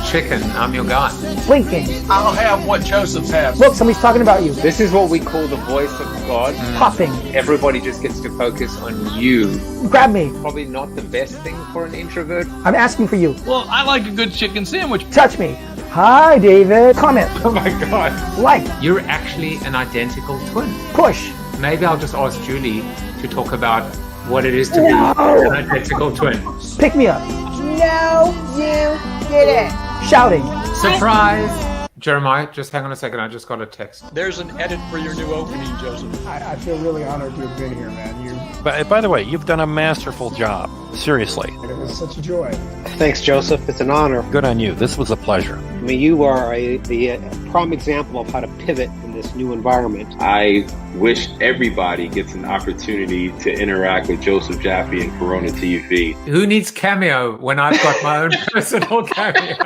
chicken. I'm your guy. Blinking. I'll have what Joseph's has. Look, somebody's talking about you. This is what we call the voice of God. Popping. Everybody just gets to focus on you. Grab me. Probably not the best thing for an introvert. I'm asking for you. Well, I like a good chicken sandwich. Touch me. Hi, David. Comment. Oh my God. Like. You're actually an identical twin. Push. Maybe I'll just ask Julie to talk about what it is to be an identical twin. Pick me up. No, you didn't. Shouting. Surprise! Jeremiah, just hang on a second. I just got a text. There's an edit for your new opening, Joseph. I feel really honored to have been here, man. By the way, you've done a masterful job. Seriously. It was such a joy. Thanks, Joseph. It's an honor. Good on you. This was a pleasure. I mean, you are the prime example of how to pivot in this new environment. I wish everybody gets an opportunity to interact with Joseph Jaffe and Corona TV. Who needs Cameo when I've got my own personal Cameo?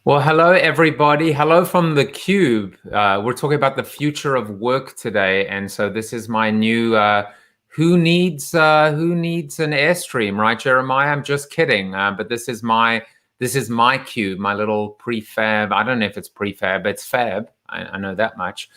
Well, hello, everybody. Hello from the Cube. We're talking about the future of work today. And so this is my new who needs an Airstream, right, Jeremiah? I'm just kidding. But this is my Cube, my little prefab. I don't know if it's prefab, but it's fab. I know that much.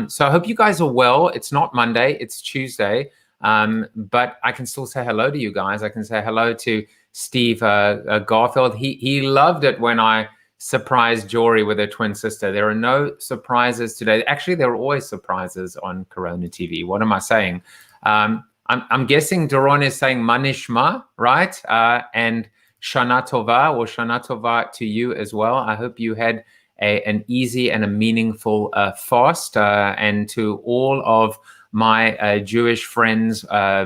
So I hope you guys are well. It's not Monday, it's Tuesday. But I can still say hello to you guys. I can say hello to Steve Garfield. He loved it when I surprised Jory with her twin sister. There are no surprises today. Actually, there are always surprises on Corona TV. What am I saying? I'm guessing Denon is saying Manishma, right? And Shana Tova or Shana Tova to you as well. I hope you had an easy and a meaningful fast. And to all of my Jewish friends,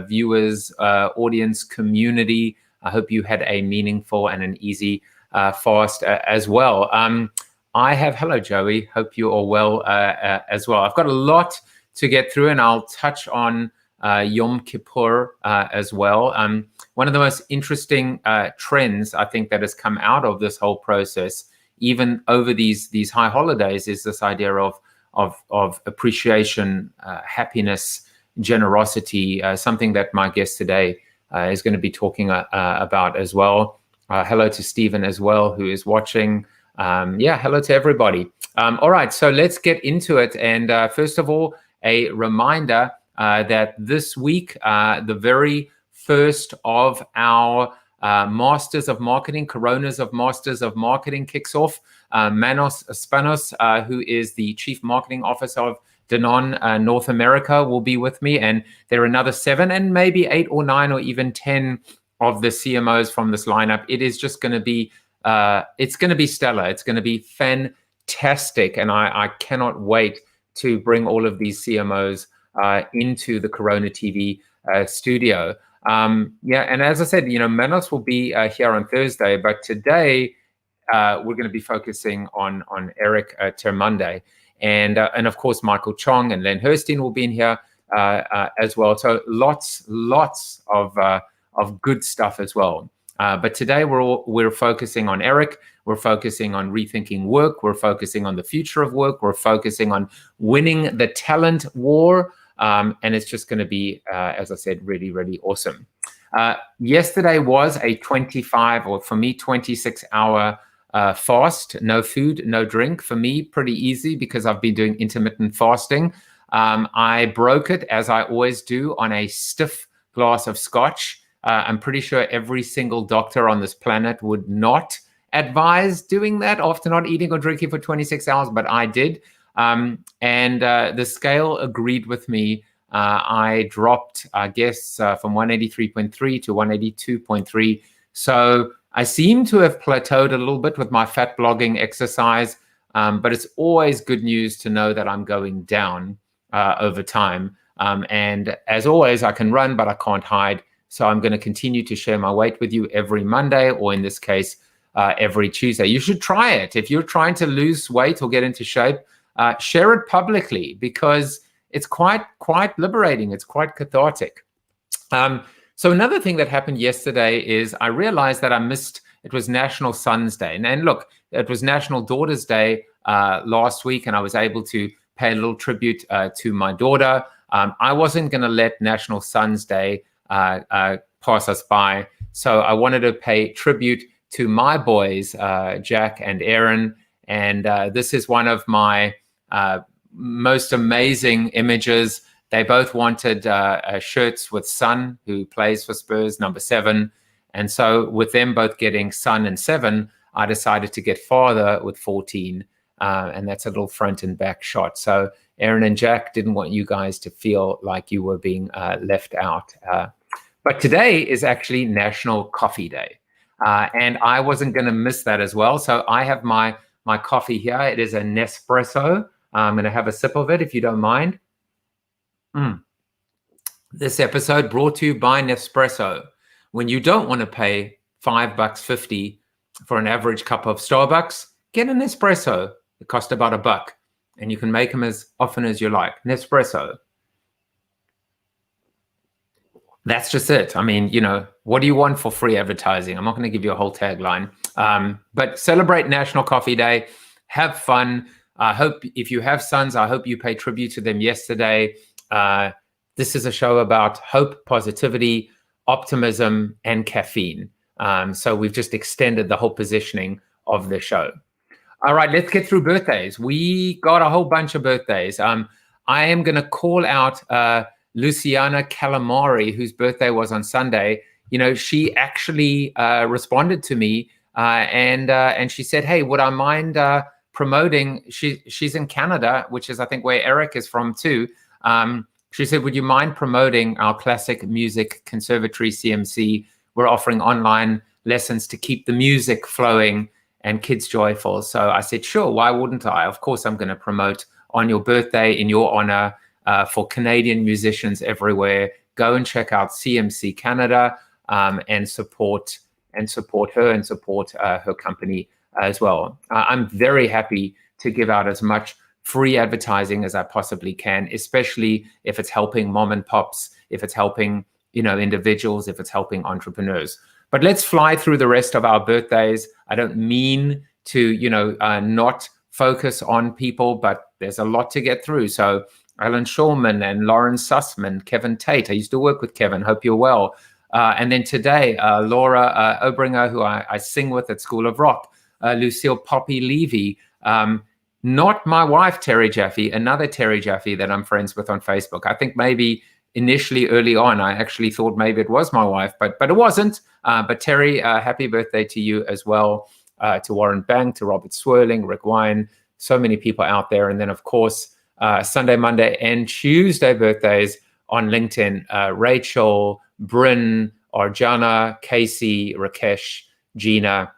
viewers, audience, community, I hope you had a meaningful and an easy fast as well. Hello, Joey. Hope you are well as well. I've got a lot to get through, and I'll touch on Yom Kippur as well. One of the most interesting trends I think that has come out of this whole process, even over these high holidays, is this idea of appreciation, happiness, generosity, something that my guest today is going to be talking about as well. Hello to Stephen as well, who is watching. Hello to everybody. All right, so let's get into it. And first of all, a reminder that this week, the very first of our Masters of Marketing, Coronas of Masters of Marketing kicks off. Manos Spanos, who is the Chief Marketing Officer of Denon North America, will be with me. And there are another 7 and maybe 8 or 9 or even 10 of the CMOs from this lineup. It is just going to be, it's going to be stellar. It's going to be fantastic. And I cannot wait to bring all of these CMOs into the Corona TV studio. And as I said, Manos will be here on Thursday, but today we're going to be focusing on Eric Termuende. And of course, Michael Chong and Len Herstein will be in here as well. So lots of good stuff as well. But today we're focusing on Eric. We're focusing on rethinking work. We're focusing on the future of work. We're focusing on winning the talent war. And it's just going to be, as I said, really, really awesome. Yesterday was a 25, or for me, 26-hour fast. No food, no drink. For me, pretty easy because I've been doing intermittent fasting. I broke it, as I always do, on a stiff glass of scotch. I'm pretty sure every single doctor on this planet would not advise doing that after not eating or drinking for 26 hours, but I did. And the scale agreed with me. I dropped, I guess, from 183.3 to 182.3. So I seem to have plateaued a little bit with my fat blogging exercise, but it's always good news to know that I'm going down over time. And as always, I can run, but I can't hide. So I'm going to continue to share my weight with you every Monday, or in this case, every Tuesday. You should try it. If you're trying to lose weight or get into shape, share it publicly, because it's quite liberating. It's quite cathartic. So another thing that happened yesterday is I realized that I missed, it was National Sons Day. And look, it was National Daughters Day last week, and I was able to pay a little tribute to my daughter. I wasn't going to let National Sons Day pass us by. So I wanted to pay tribute to my boys, Jack and Aaron. And this is one of my most amazing images. They both wanted shirts with Son, who plays for Spurs, number 7. And so with them both getting Son and 7, I decided to get Father with 14. And that's a little front and back shot. So Aaron and Jack didn't want you guys to feel like you were being left out. But today is actually National Coffee Day. And I wasn't going to miss that as well. So I have my coffee here. It is a Nespresso. I'm going to have a sip of it if you don't mind. This episode brought to you by Nespresso. When you don't want to pay $5.50 for an average cup of Starbucks, get an Nespresso. It costs about $1, and you can make them as often as you like. Nespresso. That's just it. I mean, you know, what do you want for free advertising? I'm not going to give you a whole tagline. But celebrate National Coffee Day. Have fun. I hope if you have sons, I hope you pay tribute to them yesterday. This is a show about hope, positivity, optimism, and caffeine. So we've just extended the whole positioning of the show. All right, let's get through birthdays. We got a whole bunch of birthdays. I am going to call out Luciana Calamari, whose birthday was on Sunday. You know, she actually responded to me and she said, hey, would I mind promoting? She's in Canada, which is, I think, where Eric is from too. She said, would you mind promoting our Classic Music Conservatory, CMC? We're offering online lessons to keep the music flowing and kids joyful. So I said, sure, why wouldn't I? Of course, I'm going to promote on your birthday in your honor for Canadian musicians everywhere. Go and check out CMC Canada and support her and support her company as well. I'm very happy to give out as much free advertising as I possibly can, especially if it's helping mom and pops, if it's helping, you know, individuals, if it's helping entrepreneurs. But let's fly through the rest of our birthdays. I don't mean to, you know, not focus on people, but there's a lot to get through. So Alan Shulman and Lauren Sussman, Kevin Tate. I used to work with Kevin. Hope you're well. And then today, Laura Obringer, who I sing with at School of Rock, Lucille Poppy Levy, not my wife, Terry Jaffe, another Terry Jaffe that I'm friends with on Facebook. I think maybe initially early on, I actually thought maybe it was my wife, but it wasn't. But Terry, happy birthday to you as well, to Warren Bank, to Robert Swirling, Rick Wine, so many people out there. And then, of course, Sunday, Monday, and Tuesday birthdays on LinkedIn, Rachel, Bryn, Arjana, Casey, Rakesh, Gina.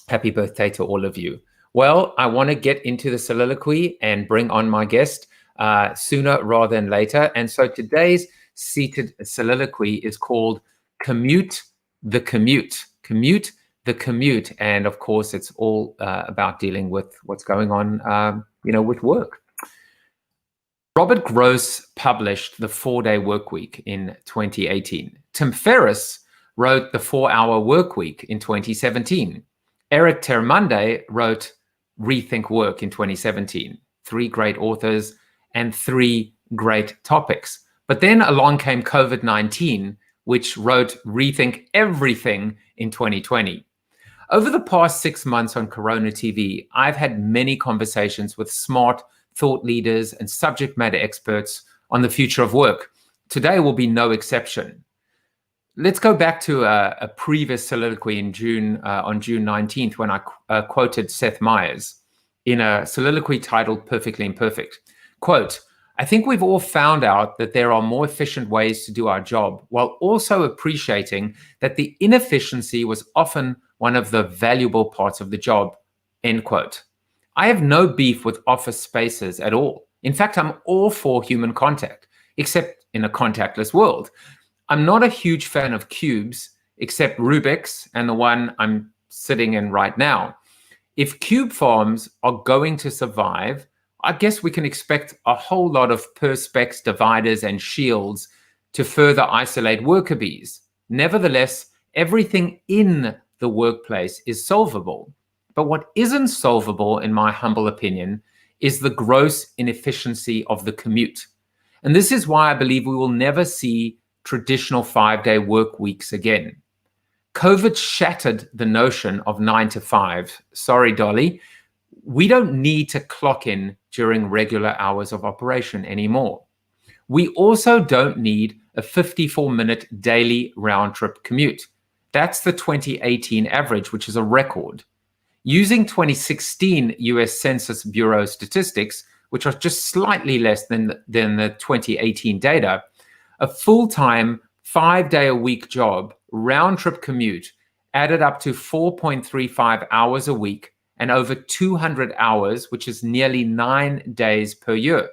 Happy birthday to all of you. Well, I want to get into the soliloquy and bring on my guest sooner rather than later. And so today's seated soliloquy is called Commute the Commute. Commute the Commute. And of course, it's all about dealing with what's going on, with work. Robert Gross published The 4-Day Workweek in 2018. Tim Ferriss wrote The 4-Hour Workweek in 2017. Eric Termuende wrote Rethink Work in 2017. 3 great authors and 3 great topics. But then along came COVID-19, which wrote Rethink Everything in 2020. Over the past 6 months on Corona TV, I've had many conversations with smart thought leaders and subject matter experts on the future of work. Today will be no exception. Let's go back to a previous soliloquy in June, on June 19th, when I quoted Seth Meyers in a soliloquy titled Perfectly Imperfect. Quote, I think we've all found out that there are more efficient ways to do our job, while also appreciating that the inefficiency was often one of the valuable parts of the job, end quote. I have no beef with office spaces at all. In fact, I'm all for human contact, except in a contactless world. I'm not a huge fan of cubes, except Rubik's and the one I'm sitting in right now. If cube farms are going to survive, I guess we can expect a whole lot of perspex dividers and shields to further isolate worker bees. Nevertheless, everything in the workplace is solvable. But what isn't solvable, in my humble opinion, is the gross inefficiency of the commute. And this is why I believe we will never see traditional 5-day work weeks again. COVID shattered the notion of 9 to 5. Sorry, Dolly. We don't need to clock in during regular hours of operation anymore. We also don't need a 54-minute daily round-trip commute. That's the 2018 average, which is a record. Using 2016 US Census Bureau statistics, which are just slightly less than the 2018 data, a full-time, 5-day-a-week job, round-trip commute, added up to 4.35 hours a week and over 200 hours, which is nearly 9 days per year.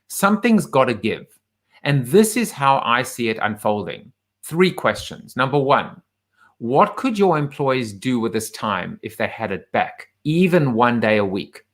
Something's got to give. And this is how I see it unfolding. 3 questions. Number 1, what could your employees do with this time if they had it back, even 1 day a week?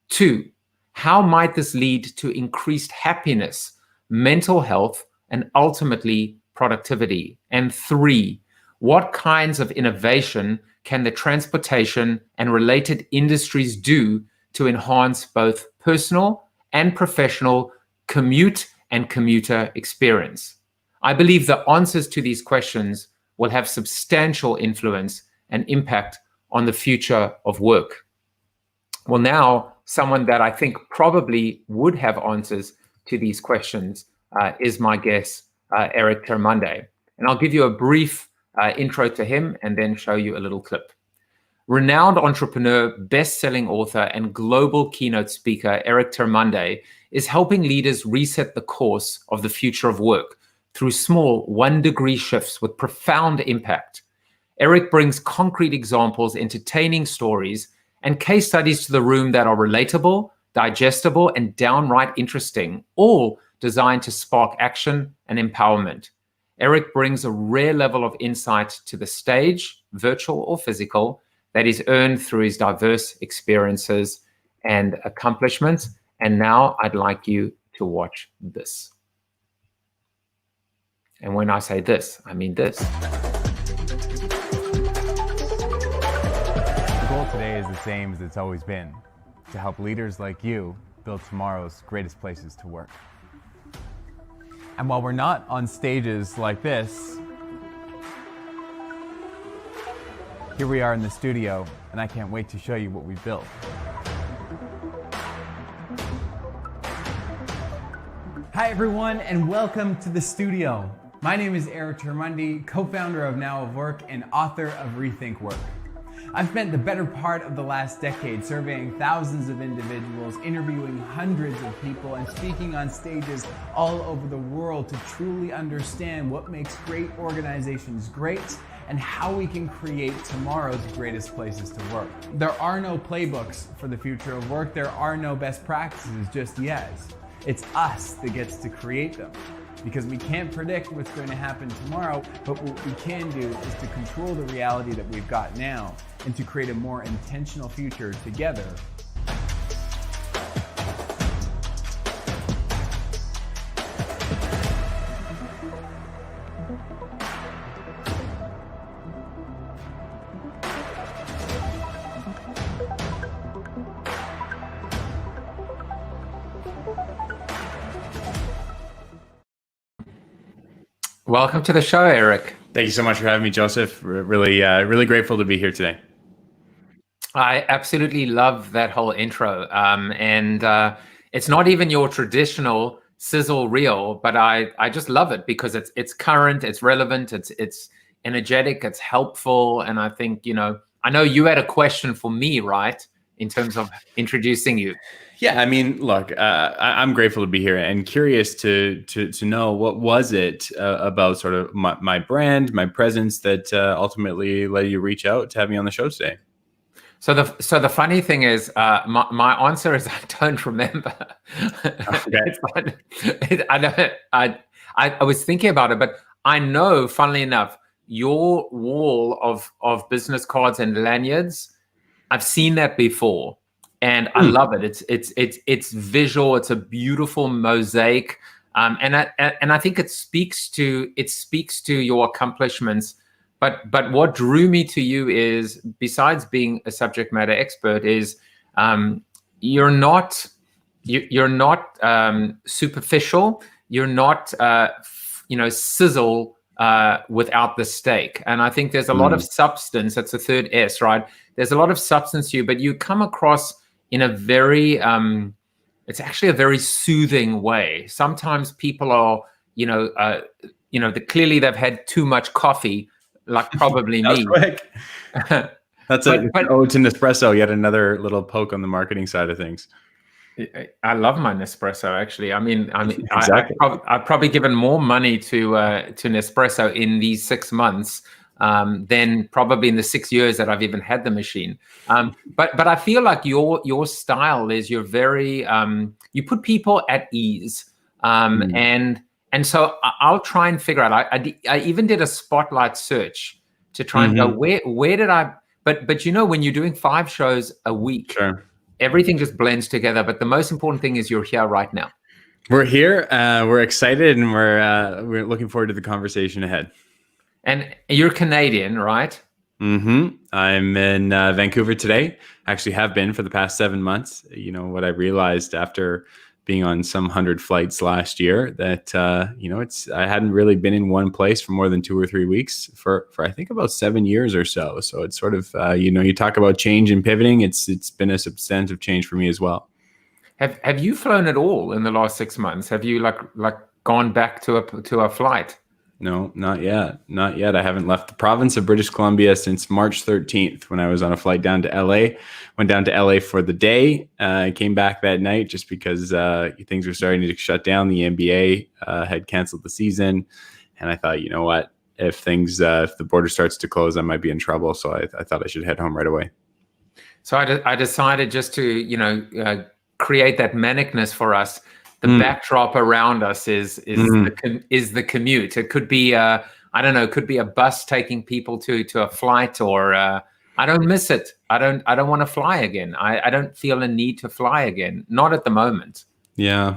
2, how might this lead to increased happiness, mental health, and ultimately productivity? And 3, what kinds of innovation can the transportation and related industries do to enhance both personal and professional commute and commuter experience? I believe the answers to these questions will have substantial influence and impact on the future of work. Well, now, someone that I think probably would have answers to these questions is my guest, Eric Termuende. And I'll give you a brief intro to him and then show you a little clip. Renowned entrepreneur, best-selling author, and global keynote speaker Eric Termuende is helping leaders reset the course of the future of work through small 1-degree shifts with profound impact. Eric brings concrete examples, entertaining stories, and case studies to the room that are relatable, digestible, and downright interesting, all designed to spark action and empowerment. Eric brings a rare level of insight to the stage, virtual or physical, that is earned through his diverse experiences and accomplishments. And now I'd like you to watch this. And when I say this, I mean this. The goal today is the same as it's always been, to help leaders like you build tomorrow's greatest places to work. And while we're not on stages like this, here we are in the studio, and I can't wait to show you what we built. Hi everyone, and welcome to the studio. My name is Eric Termundi, co-founder of Now of Work and author of Rethink Work. I've spent the better part of the last decade surveying thousands of individuals, interviewing hundreds of people, and speaking on stages all over the world to truly understand what makes great organizations great and how we can create tomorrow's greatest places to work. There are no playbooks for the future of work. There are no best practices just yet. It's us that gets to create them, because we can't predict what's going to happen tomorrow, but what we can do is to control the reality that we've got now and to create a more intentional future together. Welcome to the show, Eric. Thank you so much for having me, Joseph. Really grateful to be here today. I absolutely love that whole intro. And it's not even your traditional sizzle reel, but I just love it because it's current, it's relevant, it's energetic, it's helpful. And I think, I know you had a question for me, right? In terms of introducing you. Yeah, I mean, look, I'm grateful to be here and curious to know what was it about sort of my brand, my presence that ultimately led you reach out to have me on the show today. So the funny thing is, my answer is I don't remember. Okay. I was thinking about it, but I know, funnily enough, your wall of business cards and lanyards, I've seen that before. And I love it. It's visual. It's a beautiful mosaic, and I think it speaks to your accomplishments. But what drew me to you is, besides being a subject matter expert, is you're not superficial. You're not sizzle without the steak. And I think there's a lot of substance. That's the third S, right? There's a lot of substance to you, but you come across in a very, it's actually a very soothing way. Sometimes people are, clearly they've had too much coffee, like probably me. Quick. That's an ode to Nespresso, yet another little poke on the marketing side of things. I love my Nespresso. Actually, I mean, Exactly. I've probably given more money to Nespresso in these 6 months than probably in the 6 years that I've even had the machine. But I feel like your style is you're very you put people at ease, and so I'll try and figure out. I even did a spotlight search to try and go where did I. But when you're doing 5 shows a week. Sure. Everything just blends together. But the most important thing is you're here right now. We're here. We're excited, and we're looking forward to the conversation ahead. And you're Canadian, right? Mm-hmm. I'm in Vancouver today. Actually, have been for the past 7 months. What I realized after being on some 100 flights last year that I hadn't really been in one place for more than 2 or 3 weeks for I think about 7 years or so. So it's sort of you talk about change and pivoting. It's been a substantive change for me as well. Have you flown at all in the last 6 months? Have you like gone back to a flight? No, not yet. Not yet. I haven't left the province of British Columbia since March 13th when I was on a flight down to LA. Went down to LA for the day. Came back that night just because things were starting to shut down. The NBA had canceled the season. And I thought, you know what? If the border starts to close, I might be in trouble. So I thought I should head home right away. So I decided just to, create that manicness for us. The backdrop around us is the commute. It could be it could be a bus taking people to a flight, or I don't miss it. I don't want to fly again. I don't feel a need to fly again. Not at the moment. Yeah.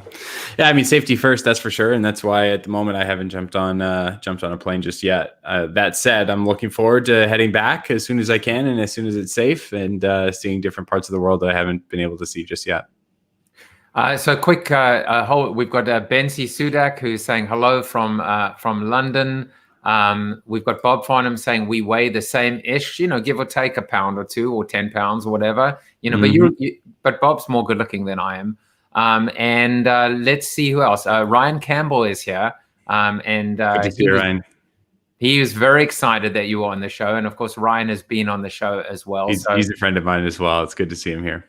I mean, safety first, that's for sure, and that's why at the moment I haven't jumped on a plane just yet. That said, I'm looking forward to heading back as soon as I can and as soon as it's safe, and seeing different parts of the world that I haven't been able to see just yet. So quick, we've got Bensi Sudak who's saying hello from London. We've got Bob Farnham saying we weigh the same-ish, give or take a pound or 2 or 10 pounds or whatever, but Bob's more good looking than I am. And let's see who else. Ryan Campbell is here. And good to see you, Ryan. He was very excited that you were on the show. And of course, Ryan has been on the show as well. He's a friend of mine as well. It's good to see him here.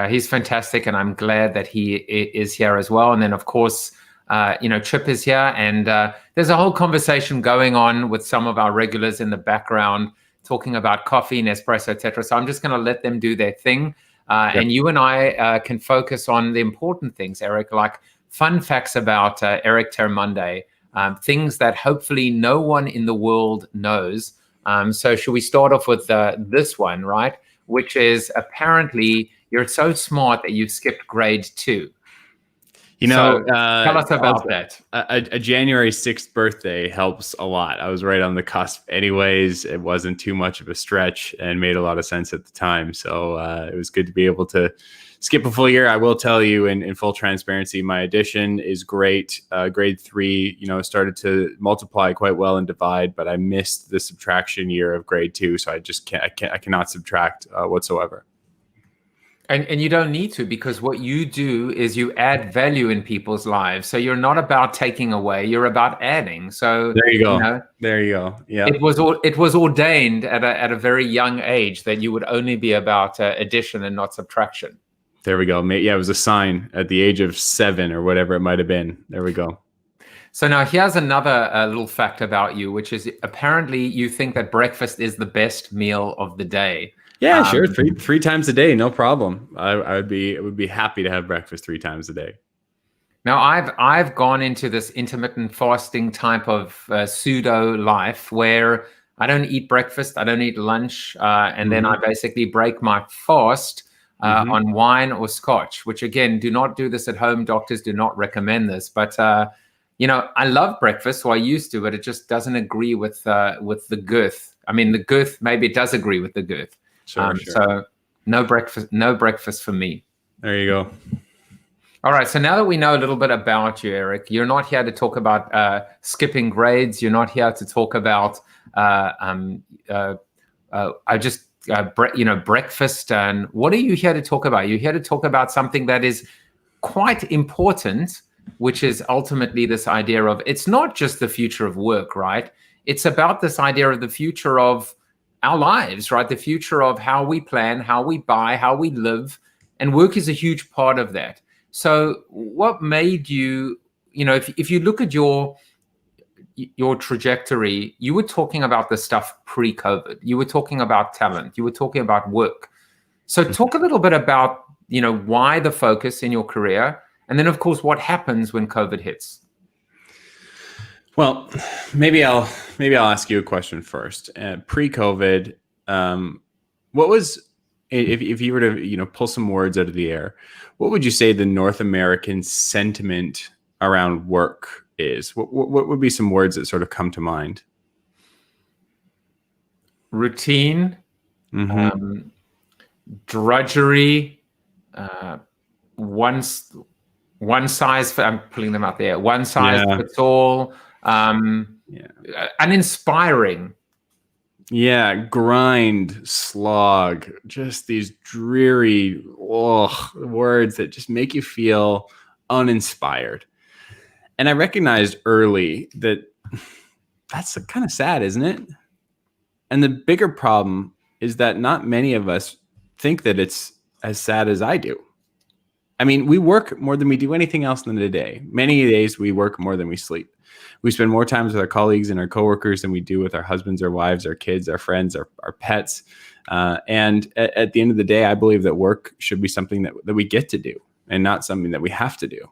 He's fantastic, and I'm glad that he is here as well. And then, of course, Chip is here, and there's a whole conversation going on with some of our regulars in the background, talking about coffee, Nespresso, etc. So I'm just going to let them do their thing, and you and I can focus on the important things, Eric, like fun facts about Eric Termuende, things that hopefully no one in the world knows. So should we start off with this one, right? Which is apparently you're so smart that you've skipped grade 2. Tell us about that. A January 6th birthday helps a lot. I was right on the cusp anyways. It wasn't too much of a stretch and made a lot of sense at the time. So it was good to be able to skip a full year. I will tell you in full transparency, my addition is great. Grade 3, started to multiply quite well and divide, but I missed the subtraction year of grade 2. So I cannot subtract whatsoever. And you don't need to, because what you do is you add value in people's lives. So you're not about taking away, you're about adding. So there you go. There you go. Yeah. It was ordained at a very young age that you would only be about addition and not subtraction. There we go. Yeah, it was a sign at the age of 7 or whatever it might have been. There we go. So now here's another little fact about you, which is apparently you think that breakfast is the best meal of the day. Yeah, sure. Three times a day, no problem. I would be happy to have breakfast 3 times a day. Now I've gone into this intermittent fasting type of pseudo life where I don't eat breakfast, I don't eat lunch, and then I basically break my fast on wine or scotch. Which again, do not do this at home. Doctors do not recommend this, but I love breakfast, so I used to, but it just doesn't agree with the girth. I mean, the girth, maybe it does agree with the girth. Sure. So no breakfast for me. There you go. All right. So now that we know a little bit about you, Eric, you're not here to talk about skipping grades. You're not here to talk about breakfast. And what are you here to talk about? You're here to talk about something that is quite important, which is ultimately this idea of, it's not just the future of work, right? It's about this idea of the future of our lives, right? The future of how we plan, how we buy, how we live, and work is a huge part of that. So what made you, if you look at your trajectory, you were talking about the stuff pre-COVID. You were talking about talent. You were talking about work. So talk a little bit about, why the focus in your career, and then of course what happens when COVID hits. Well, maybe I'll ask you a question first. Pre-COVID, what was, if you were to pull some words out of the air, what would you say the North American sentiment around work is? What would be some words that sort of come to mind? Routine, drudgery, one size. I'm pulling them out there. One size fits all. Uninspiring. Yeah, grind, slog, just these dreary words that just make you feel uninspired. And I recognized early that that's kind of sad, isn't it? And the bigger problem is that not many of us think that it's as sad as I do. I mean, we work more than we do anything else in the day. Many days we work more than we sleep. We spend more time with our colleagues and our coworkers than we do with our husbands, our wives, our kids, our friends, our pets. And at the end of the day, I believe that work should be something that we get to do and not something that we have to do.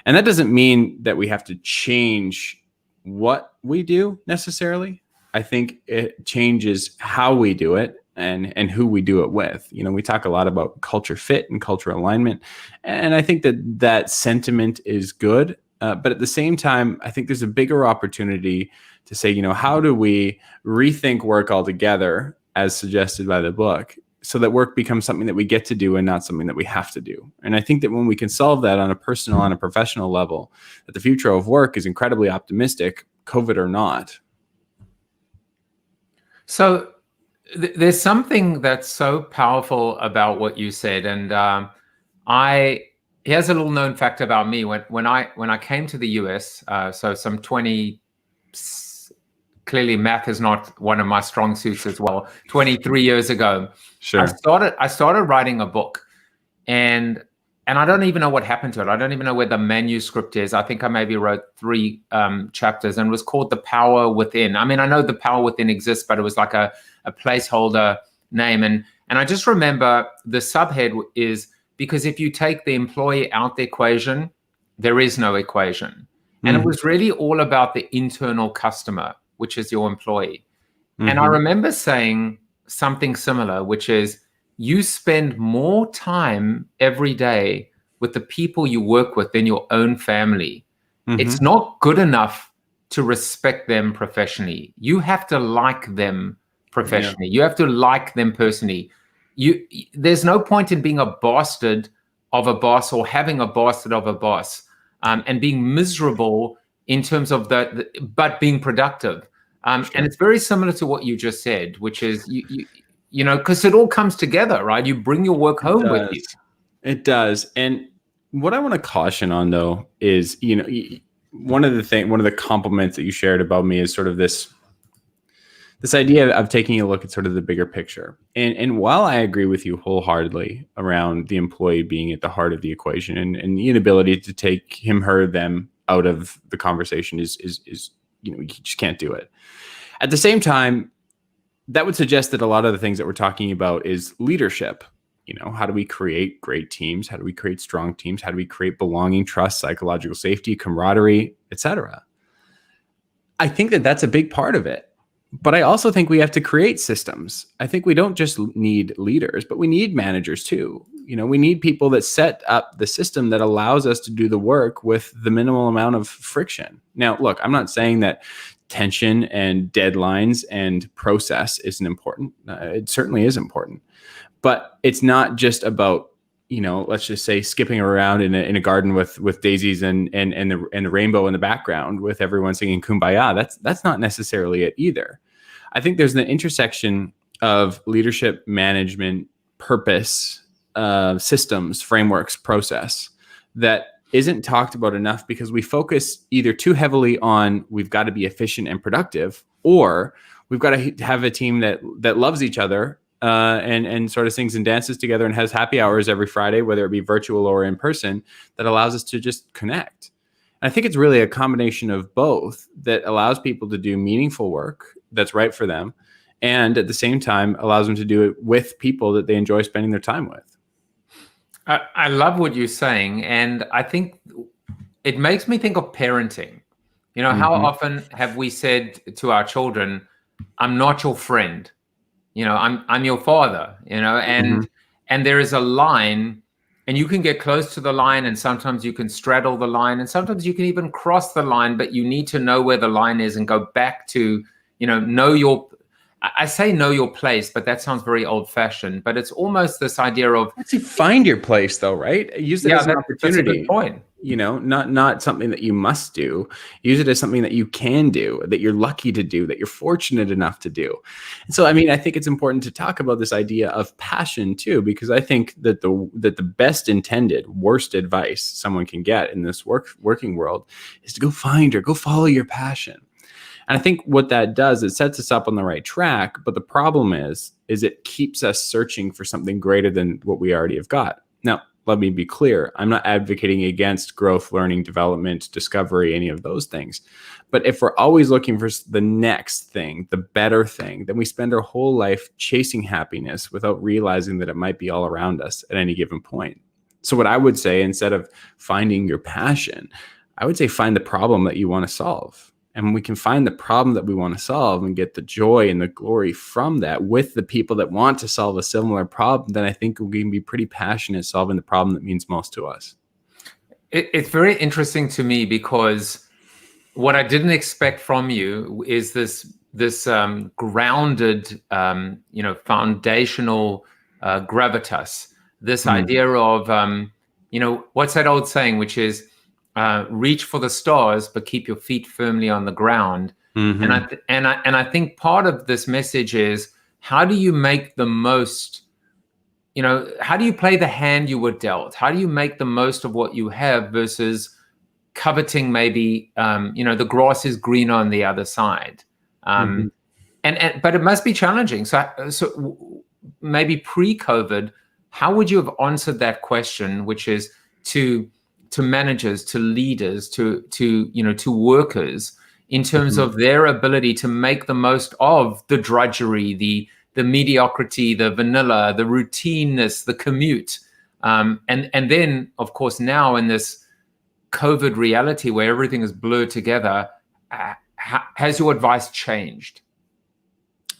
And that doesn't mean that we have to change what we do necessarily. I think it changes how we do it and who we do it with. We talk a lot about culture fit and cultural alignment. And I think that sentiment is good. But at the same time, I think there's a bigger opportunity to say, how do we rethink work altogether, as suggested by the book, so that work becomes something that we get to do and not something that we have to do. And I think that when we can solve that on a personal, on a professional level, that the future of work is incredibly optimistic, COVID or not. So there's something that's so powerful about what you said. And here's a little known fact about me. When I came to the US, so some 20, clearly math is not one of my strong suits as well, 23 years ago, sure. I started writing a book, and I don't even know what happened to it. I don't even know where the manuscript is. I think I maybe wrote 3 chapters, and it was called The Power Within. I mean, I know The Power Within exists, but it was like a placeholder name. And I just remember the subhead is, because if you take the employee out the equation, there is no equation. And it was really all about the internal customer, which is your employee. And I remember saying something similar, which is, you spend more time every day with the people you work with than your own family. It's not good enough to respect them professionally. You have to like them professionally. You have to like them personally. There's no point in being a bastard of a boss or having a bastard of a boss and being miserable in terms of but being productive. And it's very similar to what you just said, which is, because it all comes together, right? You bring your work home with you. It does. And what I want to caution on, though, is, one of the compliments that you shared about me is sort of this idea of taking a look at sort of the bigger picture. And while I agree with you wholeheartedly around the employee being at the heart of the equation and the inability to take him, her, them out of the conversation is you just can't do it. At the same time, that would suggest that a lot of the things that we're talking about is leadership. How do we create great teams? How do we create strong teams? How do we create belonging, trust, psychological safety, camaraderie, etc.? I think that that's a big part of it. But I also think we have to create systems. I think we don't just need leaders, but we need managers too. We need people that set up the system that allows us to do the work with the minimal amount of friction. Now, look, I'm not saying that tension and deadlines and process isn't important. It certainly is important. But it's not just about, let's just say skipping around in a garden with daisies and the rainbow in the background with everyone singing Kumbaya. That's not necessarily it either. I think there's an intersection of leadership, management, purpose, systems, frameworks, process that isn't talked about enough because we focus either too heavily on we've got to be efficient and productive, or we've got to have a team that loves each other and sort of sings and dances together and has happy hours every Friday, whether it be virtual or in person, that allows us to just connect. And I think it's really a combination of both that allows people to do meaningful work that's right for them, and at the same time allows them to do it with people that they enjoy spending their time with. I love what you're saying, and I think it makes me think of parenting. How often have we said to our children, "I'm not your friend. I'm your father." And there is a line, and you can get close to the line, and sometimes you can straddle the line, and sometimes you can even cross the line. But you need to know where the line is and go back to, know your. I say know your place, but that sounds very old-fashioned. But it's almost this idea of actually find your place, though, right? Use it as an opportunity. That's a good point. Not something that you must do. Use it as something that you can do, that you're lucky to do, that you're fortunate enough to do. And so, I think it's important to talk about this idea of passion too, because I think that the best intended, worst advice someone can get in this working world is to go find or go follow your passion. And I think what that does, it sets us up on the right track. But the problem is it keeps us searching for something greater than what we already have got. Now, let me be clear. I'm not advocating against growth, learning, development, discovery, any of those things. But if we're always looking for the next thing, the better thing, then we spend our whole life chasing happiness without realizing that it might be all around us at any given point. So what I would say, instead of finding your passion, I would say find the problem that you want to solve. And when we can find the problem that we want to solve and get the joy and the glory from that with the people that want to solve a similar problem, then I think we can be pretty passionate solving the problem that means most to us. It's very interesting to me because what I didn't expect from you is this grounded, foundational gravitas. This idea of, what's that old saying, which is, reach for the stars, but keep your feet firmly on the ground. And I think part of this message is, how do you make the most? How do you play the hand you were dealt? How do you make the most of what you have versus coveting maybe the grass is greener on the other side? But it must be challenging. So maybe pre-COVID, how would you have answered that question, which is to managers, to leaders, to workers, in terms of their ability to make the most of the drudgery, the mediocrity, the vanilla, the routineness, the commute, and then of course now in this COVID reality where everything is blurred together, has your advice changed?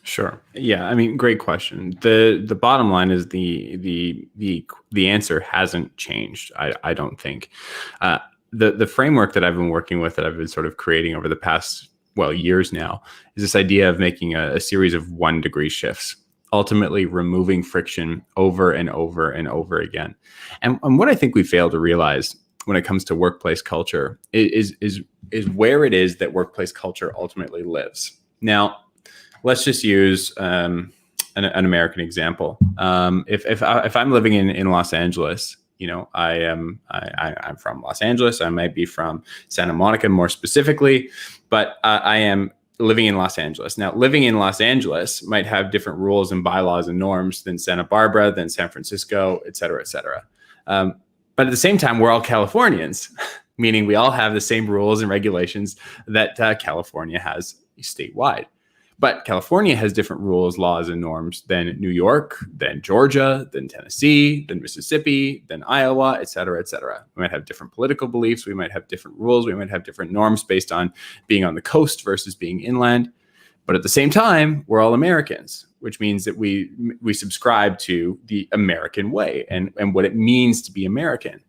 Sure. Yeah. Great question. The bottom line is the answer hasn't changed. I don't think. The framework that I've been working with, that I've been sort of creating over the past years now, is this idea of making a series of 1 degree shifts, ultimately removing friction over and over and over again. And what I think we fail to realize when it comes to workplace culture is where it is that workplace culture ultimately lives. Now, let's just use an American example. If I'm living in Los Angeles, I'm from Los Angeles. I might be from Santa Monica more specifically, but I am living in Los Angeles. Now, living in Los Angeles might have different rules and bylaws and norms than Santa Barbara, than San Francisco, et cetera, et cetera. But at the same time, we're all Californians, meaning we all have the same rules and regulations that California has statewide. But California has different rules, laws, and norms than New York, than Georgia, than Tennessee, than Mississippi, than Iowa, et cetera, et cetera. We might have different political beliefs. We might have different rules. We might have different norms based on being on the coast versus being inland. But at the same time, we're all Americans, which means that we subscribe to the American way and what it means to be American.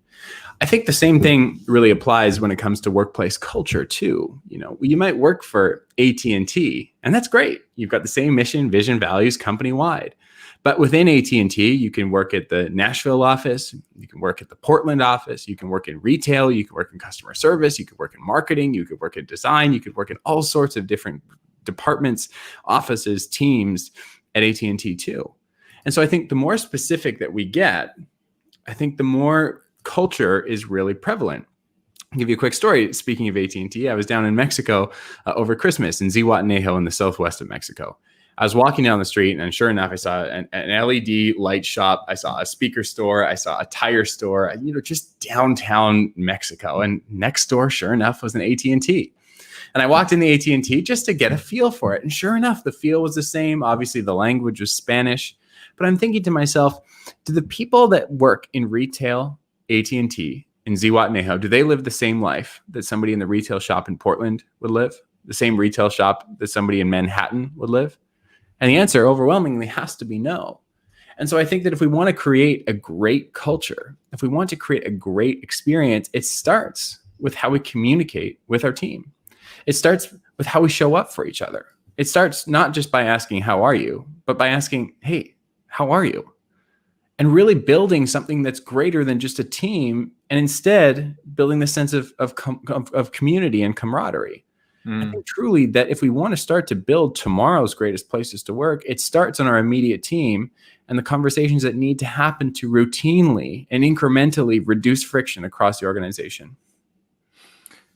I think the same thing really applies when it comes to workplace culture too. You might work for AT&T, and that's great. You've got the same mission, vision, values company-wide. But within AT&T, you can work at the Nashville office, you can work at the Portland office, you can work in retail, you can work in customer service, you can work in marketing, you could work in design, you could work in all sorts of different departments, offices, teams at AT&T too. And so I think the more specific that we get, I think the more culture is really prevalent. I'll give you a quick story. Speaking of AT&T, I was down in Mexico over Christmas in Zihuatanejo in the southwest of Mexico. I was walking down the street, and sure enough, I saw an LED light shop. I saw a speaker store. I saw a tire store, just downtown Mexico. And next door, sure enough, was an AT&T. And I walked in the AT&T just to get a feel for it. And sure enough, the feel was the same. Obviously, the language was Spanish. But I'm thinking to myself, do the people that work in retail, AT&T, in Zihuatanejo, do they live the same life that somebody in the retail shop in Portland would live? The same retail shop that somebody in Manhattan would live? And the answer overwhelmingly has to be no. And so I think that if we want to create a great culture, if we want to create a great experience, it starts with how we communicate with our team. It starts with how we show up for each other. It starts not just by asking, how are you? But by asking, hey, how are you? And really building something that's greater than just a team, and instead building the sense of community and camaraderie. I think truly that if we want to start to build tomorrow's greatest places to work, it starts on our immediate team and the conversations that need to happen to routinely and incrementally reduce friction across the organization.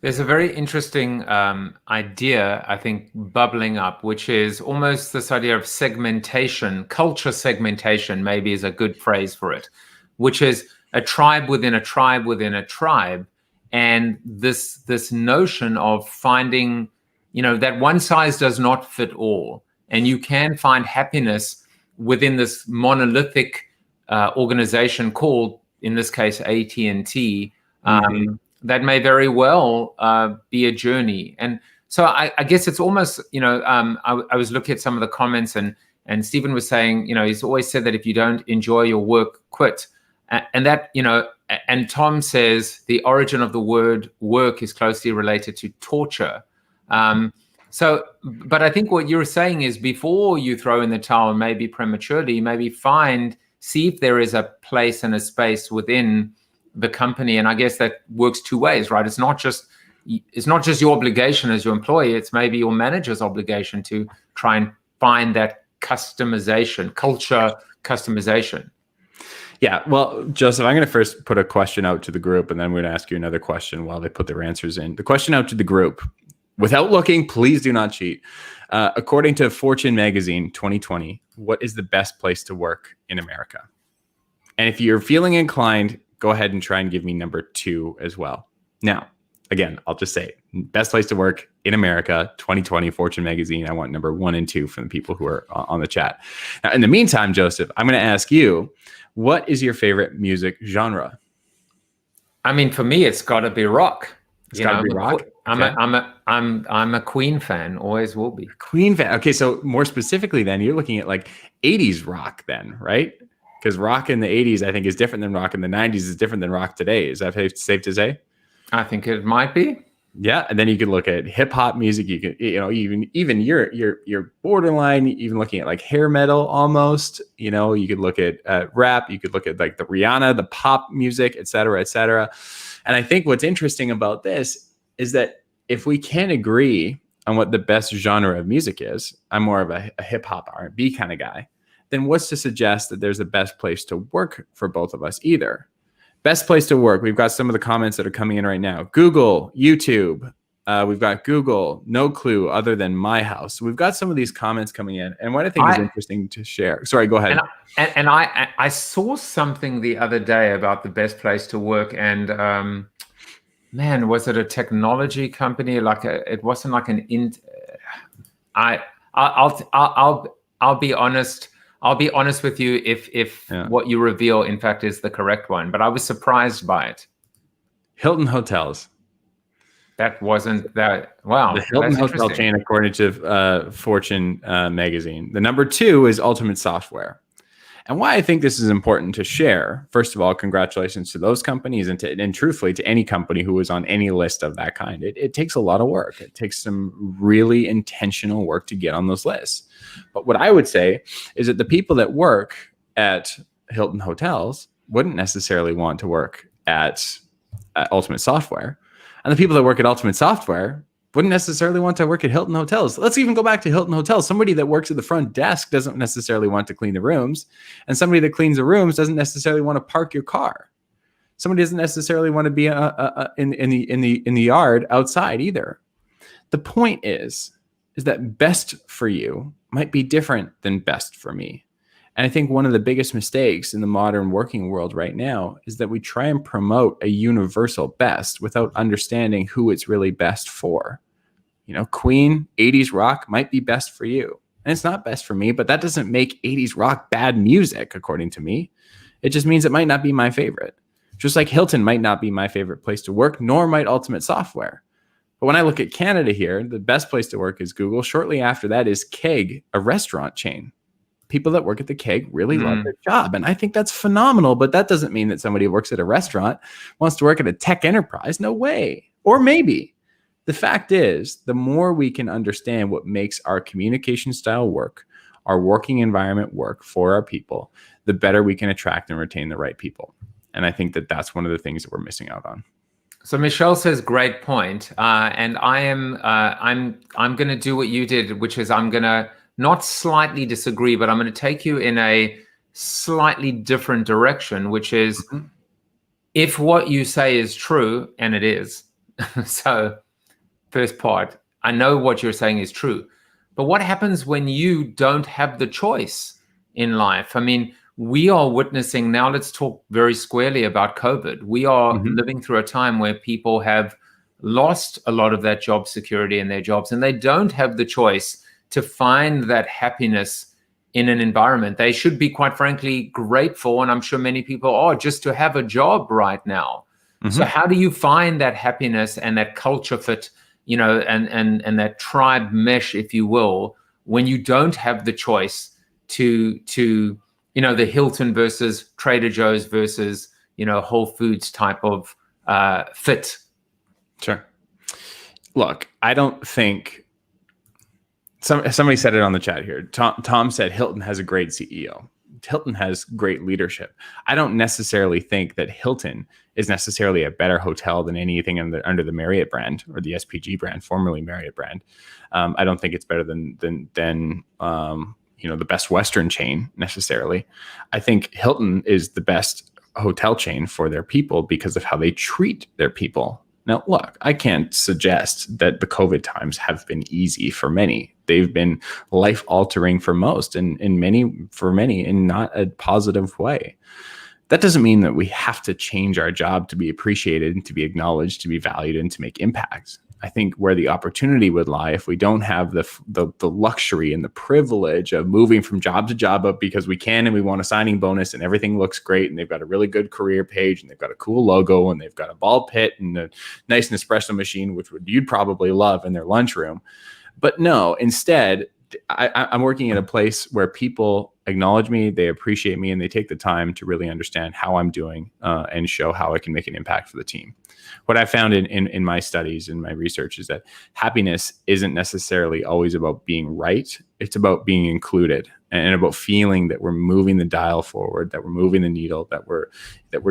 There's a very interesting idea, I think, bubbling up, which is almost this idea of segmentation. Culture segmentation maybe is a good phrase for it, which is a tribe within a tribe within a tribe. And this notion of finding, that one size does not fit all. And you can find happiness within this monolithic organization called, in this case, AT&T. That may very well be a journey. And so I guess it's almost, I was looking at some of the comments, and Stephen was saying, he's always said that if you don't enjoy your work, quit. And that, and Tom says the origin of the word work is closely related to torture. But I think what you're saying is before you throw in the towel, maybe prematurely, maybe see if there is a place and a space within the company. And I guess that works two ways, right? It's not just your obligation as your employee, it's maybe your manager's obligation to try and find that customization, culture customization. Yeah, well, Joseph, I'm going to first put a question out to the group, and then we're going to ask you another question while they put their answers in. The question out to the group, without looking, please do not cheat. According to Fortune magazine 2020, what is the best place to work in America? And if you're feeling inclined, go ahead and try and give me number 2 as well. Now, again, I'll just say, best place to work in America, 2020 Fortune magazine. I want number 1 and 2 from the people who are on the chat. Now, in the meantime, Joseph, I'm going to ask you, what is your favorite music genre? I mean, for me, it's got to be rock. It's got to be rock. I'm a Queen fan. Always will be. Queen fan. Okay, so more specifically, then you're looking at like 80s rock, then, right? Because rock in the 80s, I think, is different than rock in the 90s. Is different than rock today. Is that safe to say? I think it might be. Yeah, and then you could look at hip hop music. You could, even you're borderline. Even looking at like hair metal almost. You could look at rap. You could look at like the Rihanna, the pop music, et cetera, et cetera. And I think what's interesting about this is that if we can't agree on what the best genre of music is, I'm more of a hip hop R&B kind of guy. Then what's to suggest that there's a best place to work for both of us either? Best place to work. We've got some of the comments that are coming in right now. Google, YouTube. We've got Google, no clue other than my house. We've got some of these comments coming in. And what I think is interesting to share. Sorry, go ahead. And I saw something the other day about the best place to work. And man, was it a technology company? It wasn't like I'll be honest. I'll be honest with you if what you reveal, in fact, is the correct one. But I was surprised by it. Hilton Hotels. That wasn't that. Wow. The Hilton Hotel chain, according to Fortune magazine. The number 2 is Ultimate Software. And why I think this is important to share, first of all, congratulations to those companies and truthfully to any company who is on any list of that kind. It takes a lot of work. It takes some really intentional work to get on those lists. But what I would say is that the people that work at Hilton Hotels wouldn't necessarily want to work at Ultimate Software. And the people that work at Ultimate Software wouldn't necessarily want to work at Hilton Hotels. Let's even go back to Hilton Hotels. Somebody that works at the front desk doesn't necessarily want to clean the rooms. And somebody that cleans the rooms doesn't necessarily want to park your car. Somebody doesn't necessarily want to be in the yard outside either. The point is that best for you might be different than best for me. And I think one of the biggest mistakes in the modern working world right now is that we try and promote a universal best without understanding who it's really best for. You know, Queen, 80s rock might be best for you. And it's not best for me, but that doesn't make 80s rock bad music, according to me. It just means it might not be my favorite. Just like Hilton might not be my favorite place to work, nor might Ultimate Software. But when I look at Canada here, the best place to work is Google. Shortly after that is Keg, a restaurant chain. People that work at the Keg really love their job. And I think that's phenomenal, but that doesn't mean that somebody who works at a restaurant wants to work at a tech enterprise. No way. Or maybe. The fact is, the more we can understand what makes our communication style work, our working environment work for our people, the better we can attract and retain the right people. And I think that that's one of the things that we're missing out on. So Michelle says, great point. And I'm going to do what you did, which is I'm going to not slightly disagree, but I'm going to take you in a slightly different direction, which is if what you say is true, and it is. So first part, I know what you're saying is true, but what happens when you don't have the choice in life? I mean, we are witnessing now, let's talk very squarely about COVID. We are living through a time where people have lost a lot of that job security in their jobs, and they don't have the choice to find that happiness in an environment. They should be, quite frankly, grateful, and I'm sure many people are, just to have a job right now. So how do you find that happiness and that culture fit, you know, and that tribe mesh, if you will, when you don't have the choice to you know, the Hilton versus Trader Joe's versus, you know, Whole Foods type of fit? Sure. Look, I don't think somebody said it on the chat here. Tom said Hilton has a great CEO. Hilton has great leadership. I don't necessarily think that Hilton is necessarily a better hotel than anything under the Marriott brand or the SPG brand, formerly Marriott brand. I don't think it's better than you know, the Best Western chain necessarily. I think Hilton is the best hotel chain for their people because of how they treat their people. Now, look, I can't suggest that the COVID times have been easy for many. They've been life-altering for most, and for many in not a positive way. That doesn't mean that we have to change our job to be appreciated and to be acknowledged, to be valued, and to make impacts. I think where the opportunity would lie if we don't have the luxury and the privilege of moving from job to job up because we can and we want a signing bonus and everything looks great and they've got a really good career page and they've got a cool logo and they've got a ball pit and a nice Nespresso machine, which you'd probably love in their lunchroom. But no, instead, I'm working in a place where people acknowledge me, they appreciate me, and they take the time to really understand how I'm doing and show how I can make an impact for the team. What I found in my studies and my research is that happiness isn't necessarily always about being right. It's about being included and about feeling that we're moving the dial forward, that we're moving the needle, that we're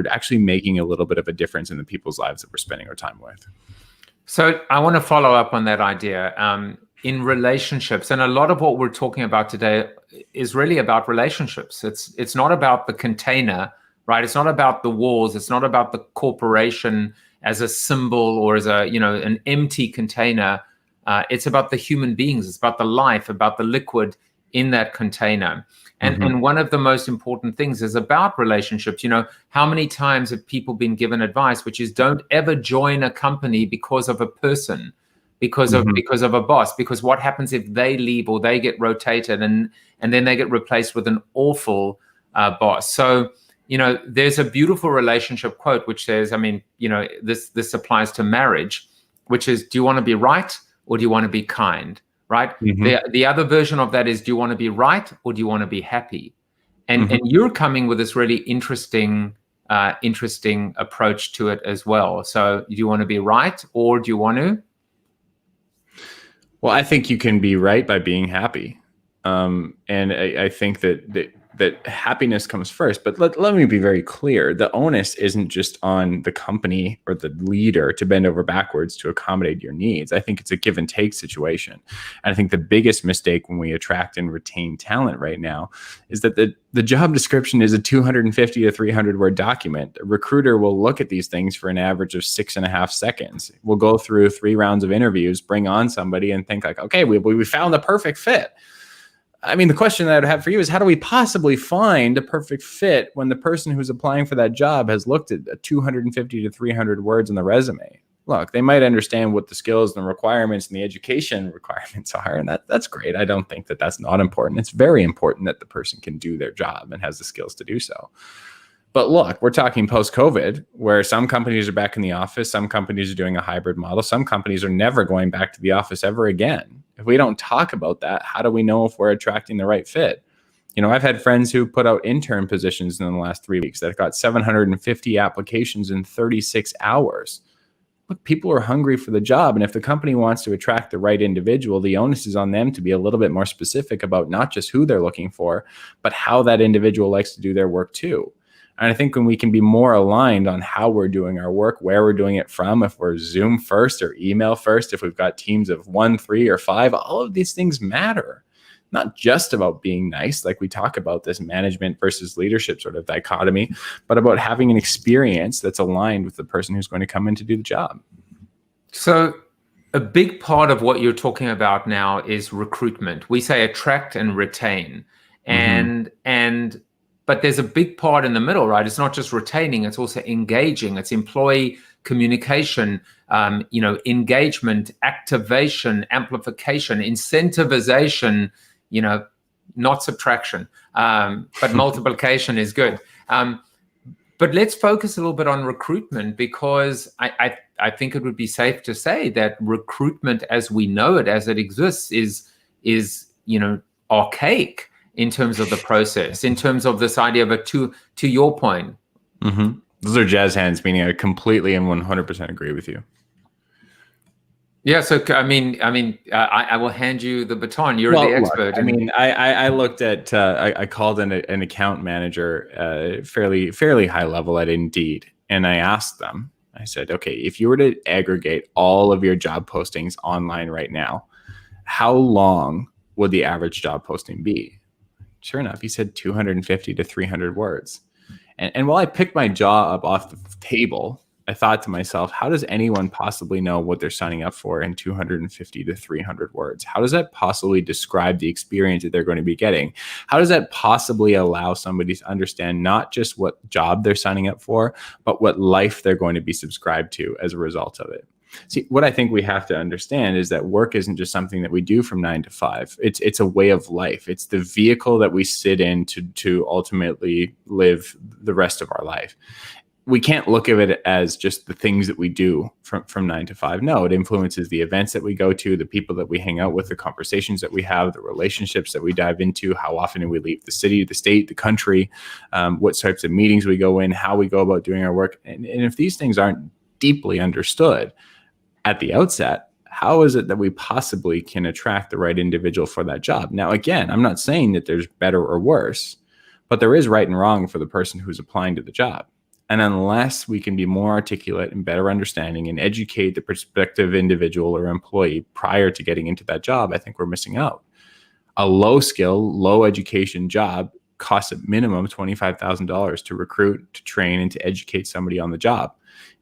actually making a little bit of a difference in the people's lives that we're spending our time with. So I want to follow up on that idea. In relationships, and a lot of what we're talking about today is really about relationships. It's not about the container, right? It's not about the walls. It's not about the corporation as a symbol or as an empty container. It's about the human beings. It's about the life, about the liquid in that container. And one of the most important things is about relationships. You know, how many times have people been given advice, which is don't ever join a company because of a person, because of a boss, because what happens if they leave or they get rotated and then they get replaced with an awful boss. So, you know, there's a beautiful relationship quote which says, I mean, you know, this applies to marriage, which is, do you want to be right or do you want to be kind, right? The other version of that is, do you want to be right or do you want to be happy? and you're coming with this really interesting approach to it as well. So do you want to be right, or do you want to? Well, I think you can be right by being happy. And I think that happiness comes first. But let me be very clear. The onus isn't just on the company or the leader to bend over backwards to accommodate your needs. I think it's a give and take situation. And I think the biggest mistake when we attract and retain talent right now is that the job description is a 250 to 300 word document. A recruiter will look at these things for an average of 6.5 seconds. We'll go through 3 rounds of interviews, bring on somebody and think like, okay, we found the perfect fit. I mean, the question that I'd have for you is, how do we possibly find a perfect fit when the person who's applying for that job has looked at 250 to 300 words on the resume? Look, they might understand what the skills and the requirements and the education requirements are, and that's great. I don't think that that's not important. It's very important that the person can do their job and has the skills to do so. But look, we're talking post-COVID, where some companies are back in the office, some companies are doing a hybrid model, some companies are never going back to the office ever again. If we don't talk about that, how do we know if we're attracting the right fit? You know, I've had friends who put out intern positions in the last 3 weeks that got 750 applications in 36 hours. Look, people are hungry for the job. And if the company wants to attract the right individual, the onus is on them to be a little bit more specific about not just who they're looking for, but how that individual likes to do their work too. And I think when we can be more aligned on how we're doing our work, where we're doing it from, if we're Zoom first or email first, if we've got teams of 1, 3, or 5, all of these things matter. Not just about being nice, like we talk about this management versus leadership sort of dichotomy, but about having an experience that's aligned with the person who's going to come in to do the job. So a big part of what you're talking about now is recruitment. We say attract and retain. But there's a big part in the middle, right? It's not just retaining, it's also engaging. It's employee communication, engagement, activation, amplification, incentivization, not subtraction, but multiplication is good. But let's focus a little bit on recruitment, because I think it would be safe to say that recruitment as we know it, as it exists, is archaic in terms of the process, in terms of this idea of to your point. Mm-hmm. Those are jazz hands, meaning I completely and 100% agree with you. Yeah, so I will hand you the baton. You're the expert. Look, I looked at, I called an account manager, fairly high level at Indeed, and I asked them. I said, okay, if you were to aggregate all of your job postings online right now, how long would the average job posting be? Sure enough, he said 250 to 300 words. And while I picked my jaw up off the table, I thought to myself, how does anyone possibly know what they're signing up for in 250 to 300 words? How does that possibly describe the experience that they're going to be getting? How does that possibly allow somebody to understand not just what job they're signing up for, but what life they're going to be subscribed to as a result of it? See, what I think we have to understand is that work isn't just something that we do from 9 to 5. It's a way of life. It's the vehicle that we sit in to ultimately live the rest of our life. We can't look at it as just the things that we do from 9 to 5. No, it influences the events that we go to, the people that we hang out with, the conversations that we have, the relationships that we dive into, how often we leave the city, the state, the country, what types of meetings we go in, how we go about doing our work. And if these things aren't deeply understood at the outset, how is it that we possibly can attract the right individual for that job? Now, again, I'm not saying that there's better or worse, but there is right and wrong for the person who's applying to the job. And unless we can be more articulate and better understanding and educate the prospective individual or employee prior to getting into that job, I think we're missing out. A low skill, low education job costs at minimum $25,000 to recruit, to train, and to educate somebody on the job.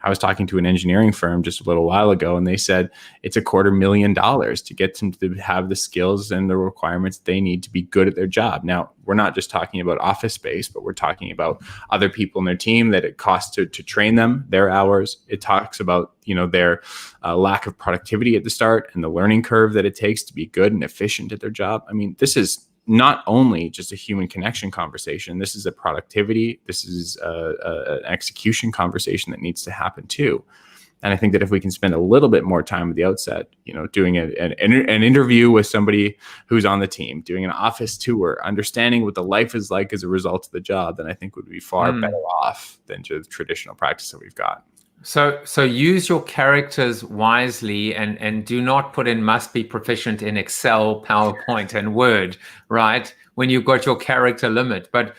I was talking to an engineering firm just a little while ago, and they said it's $250,000 to get them to have the skills and the requirements they need to be good at their job. Now, we're not just talking about office space, but we're talking about other people in their team that it costs to train them, their hours. It talks about, their lack of productivity at the start and the learning curve that it takes to be good and efficient at their job. I mean, this is not only just a human connection conversation. This is a productivity. This is an execution conversation that needs to happen too. And I think that if we can spend a little bit more time at the outset, doing an interview with somebody who's on the team, doing an office tour, understanding what the life is like as a result of the job, then I think would be far better off than just the traditional practice that we've got. So use your characters wisely and do not put in must be proficient in Excel, PowerPoint, and Word, right? When you've got your character limit. But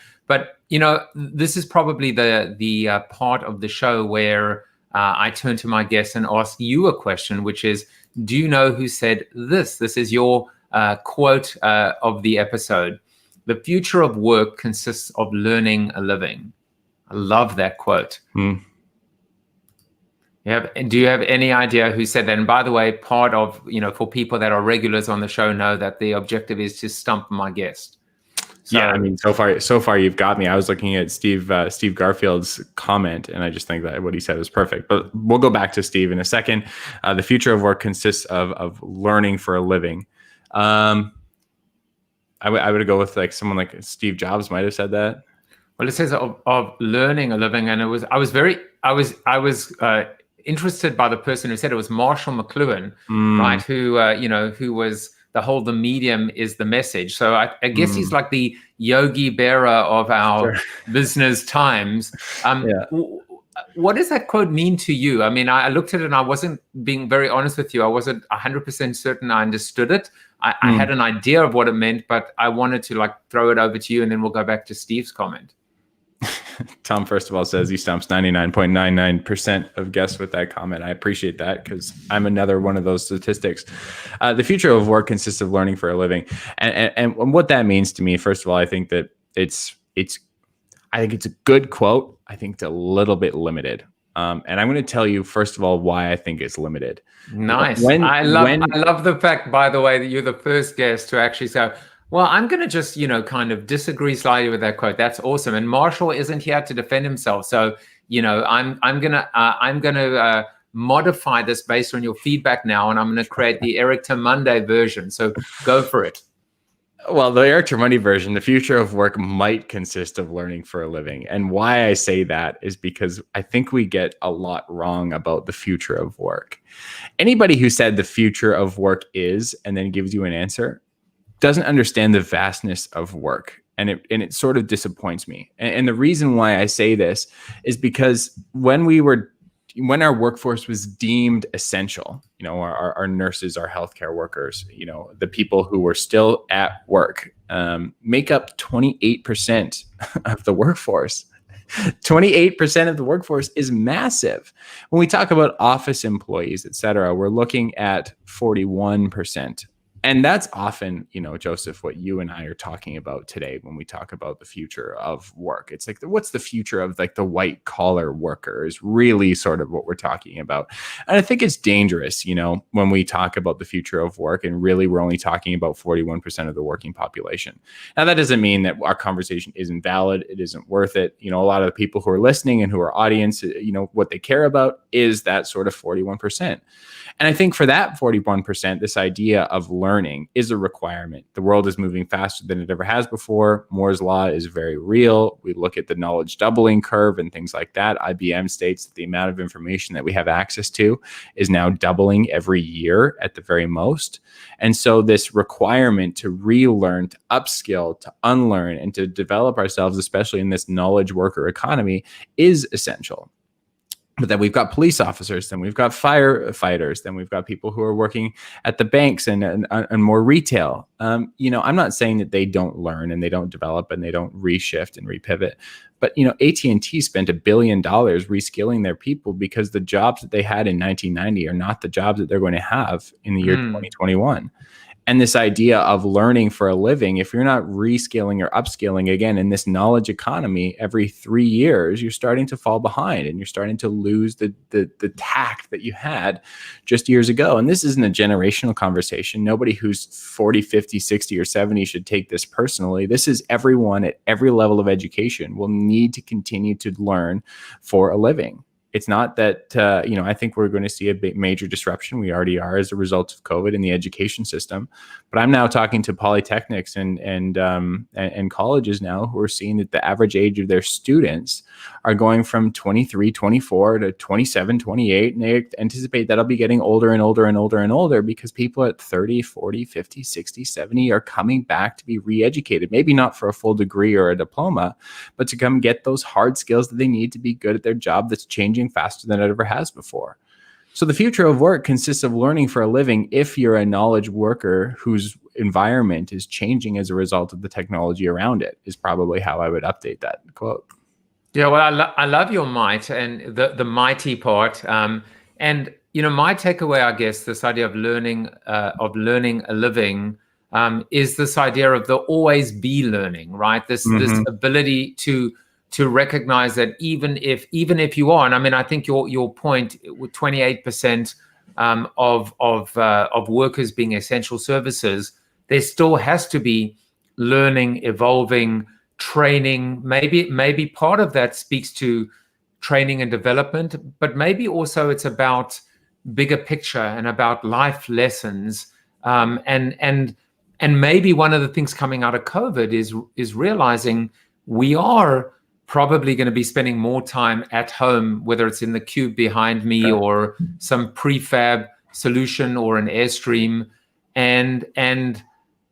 this is probably the part of the show where I turn to my guests and ask you a question, which is, do you know who said this? This is your quote of the episode. The future of work consists of learning a living. I love that quote. Do you have any idea who said that? And by the way, part of, for people that are regulars on the show know that the objective is to stump my guest. So, yeah, I mean, so far you've got me. I was looking at Steve Garfield's comment, and I just think that what he said was perfect. But we'll go back to Steve in a second. The future of work consists of learning for a living. I would go with like someone like Steve Jobs might have said that. Well, it says of learning a living, and I was interested by the person who said it. Was Marshall McLuhan, right? Who was the medium is the message. So I guess he's like the Yogi Berra of our business times. What does that quote mean to you? I mean, I looked at it and I wasn't being very honest with you. I wasn't 100% certain I understood it. I had an idea of what it meant, but I wanted to throw it over to you, and then we'll go back to Steve's comment. Tom, first of all, says he stumps 99.99% of guests with that comment. I appreciate that because I'm another one of those statistics. The future of work consists of learning for a living. And what that means to me, first of all, I think that it's a good quote. I think it's a little bit limited. And I'm going to tell you, first of all, why I think it's limited. Nice. I love the fact, by the way, that you're the first guest to actually say, well, I'm going to just, kind of disagree slightly with that quote. That's awesome. And Marshall isn't here to defend himself. So, I'm going to modify this based on your feedback now, and I'm going to create the Eric Termuende version. So go for it. Well, the Eric Termundi version, the future of work might consist of learning for a living. And why I say that is because I think we get a lot wrong about the future of work. Anybody who said the future of work is, and then gives you an answer, doesn't understand the vastness of work. And it sort of disappoints me. And the reason why I say this is because when our workforce was deemed essential, our nurses, our healthcare workers, the people who were still at work, make up 28% of the workforce. 28% of the workforce is massive. When we talk about office employees, et cetera, we're looking at 41%. And that's often, Joseph, what you and I are talking about today when we talk about the future of work. It's like, what's the future of the white collar worker is really sort of what we're talking about. And I think it's dangerous, when we talk about the future of work and really we're only talking about 41% of the working population. Now, that doesn't mean that our conversation isn't valid. It isn't worth it. A lot of the people who are listening and who are audience, what they care about is that sort of 41%. And I think for that 41%, this idea of learning is a requirement. The world is moving faster than it ever has before. Moore's law is very real. We look at the knowledge doubling curve and things like that. IBM states that the amount of information that we have access to is now doubling every year at the very most. And so this requirement to relearn, to upskill, to unlearn, and to develop ourselves, especially in this knowledge worker economy, is essential. But then we've got police officers, then we've got firefighters, then we've got people who are working at the banks and more retail. I'm not saying that they don't learn and they don't develop and they don't reshift and repivot. But, AT&T spent $1 billion reskilling their people because the jobs that they had in 1990 are not the jobs that they're going to have in the year 2021. And this idea of learning for a living, if you're not reskilling or upskilling, again, in this knowledge economy, every 3 years, you're starting to fall behind and you're starting to lose the tact that you had just years ago. And this isn't a generational conversation. Nobody who's 40, 50, 60, or 70 should take this personally. This is everyone at every level of education will need to continue to learn for a living. It's not that, I think we're going to see a big major disruption. We already are as a result of COVID in the education system. But I'm now talking to polytechnics and colleges now who are seeing that the average age of their students are going from 23, 24 to 27, 28. And they anticipate that'll be getting older and older and older and older because people at 30, 40, 50, 60, 70 are coming back to be re-educated. Maybe not for a full degree or a diploma, but to come get those hard skills that they need to be good at their job that's changing faster than it ever has before. So the future of work consists of learning for a living if you're a knowledge worker whose environment is changing as a result of the technology around it, is probably how I would update that quote. Yeah, well, I love your might and the mighty part. And, my takeaway, I guess, this idea of learning a living is this idea of the always be learning, right? This ability to recognize that even if you are, and I mean, I think your point with 28% of workers being essential services, there still has to be learning, evolving, training. Maybe part of that speaks to training and development, but maybe also it's about bigger picture and about life lessons. And maybe one of the things coming out of COVID is realizing we are probably going to be spending more time at home, whether it's in the cube behind me or some prefab solution or an Airstream. And